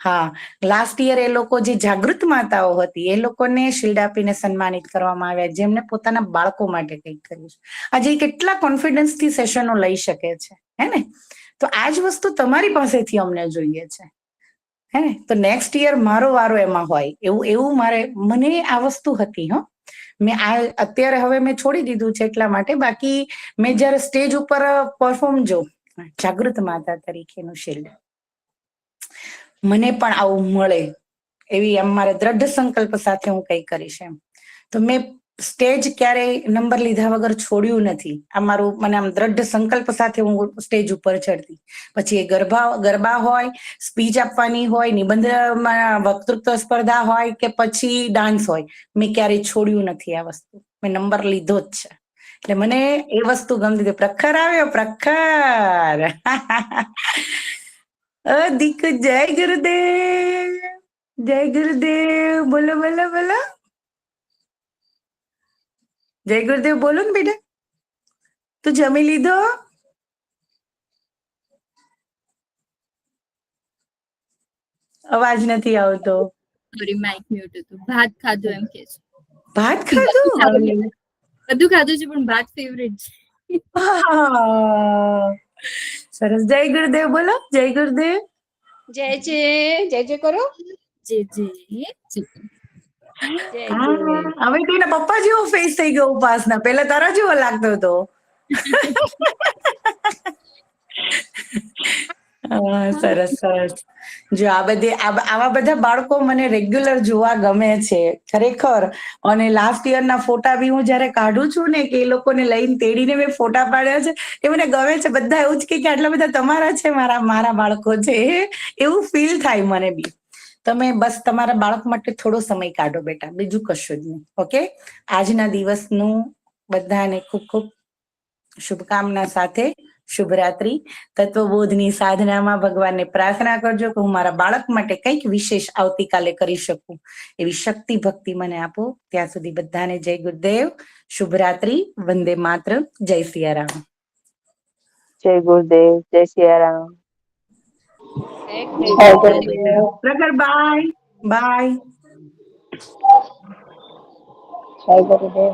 હા. લાસ્ટ યર એ લોકો જે જાગૃત માતાઓ હતી એ લોકોને શિલ્ડ આપીને સન્માનિત કરવામાં આવ્યા, જેમને પોતાના બાળકો માટે કંઈક કર્યું છે. આજે કેટલા કોન્ફિડન્સથી સેશનો લઈ શકે છે, હે ને. તો આ જ વસ્તુ તમારી પાસેથી અમને જોઈએ છે, હે ને. તો નેક્સ્ટ યર મારો વારો એમાં હોય એવું મને આ વસ્તુ હતી. મેં અત્યારે હવે મેં છોડી દીધું છે એટલા માટે. બાકી મેં જયારે સ્ટેજ ઉપર પરફોર્મ જાગૃત માતા તરીકેનું શિલ્ડ, મને પણ આવું મળે એવી આમ મારે દ્રઢ સંકલ્પ સાથે હું કઈ કરીશ એમ. તો મેં સ્ટેજ ક્યારેય નંબર લીધા વગર છોડ્યું નથી. આ મારું મને આમ દ્રઢ સંકલ્પ સાથે હું સ્ટેજ ઉપર ચડતી. પછી એ ગરબા હોય, સ્પીચ આપવાની હોય, નિબંધમાં વક્તૃત્વ સ્પર્ધા હોય કે પછી ડાન્સ હોય, મેં ક્યારેય છોડ્યું નથી આ વસ્તુ. મેં નંબર લીધો જ છે. એટલે મને એ વસ્તુ ગમતી હતી. પ્રખર આવ્યો, પ્રખર. દીકુ જય ગુરુદેવ, જય ગુરુદેવ. બોલો બોલો બોલો, જય ગુરુદેવ બોલો ને બેટા. તું જમી લીધો? અવાજ નથી આવતો. સોરી, માઇક મ્યુટ હતું. ભાત ખાધું એમ કે છે. ભાત ખાધું? બધું ખાધું છે પણ ભાત ફેવરેટ છે. સરસ. જય ગુરુદેવ બોલો, જય ગુરુદેવ. જય જય કરો. જે જે હવે તો એના પપ્પા જેવો ફેસ થઈ ગયો ઉપાસના. પેલા તારા જેવો લાગતો હતો. સરસ સરસ. જો આવા બધા બાળકો મને રેગ્યુલર જોવા ગમે છે ખરેખર. અને લાસ્ટ યર ના ફોટા બી હું જયારે કાઢું છું ને કે એ લોકોને લઈને તેડીને મેં ફોટા પાડ્યા છે, એ મને ગમે છે. બધા એવું જ કે આટલા બધા તમારા છે, મારા બાળકો છે, એવું ફીલ થાય મને બી. તમે બસ તમારા બાળક માટે થોડો સમય કાઢો બેટા, બીજું કશું જ નહીં. ઓકે. આજના દિવસનું બધાને ખૂબ ખૂબ શુભકામના સાથે શુભરાત્રી. તત્વબોધની સાધનામાં ભગવાનને પ્રાર્થના કરજો કે હું મારા બાળક માટે કંઈક વિશેષ આવતીકાલે કરી શકું, એવી શક્તિ ભક્તિ મને આપો. ત્યાં સુધી બધાને જય ગુરુદેવ, શુભરાત્રી, વંદે માતરમ, જય સિયારામ. જય ગુરુદેવ, જય સિયારામ. પ્રગર bye bye. જય ગુરુદેવ.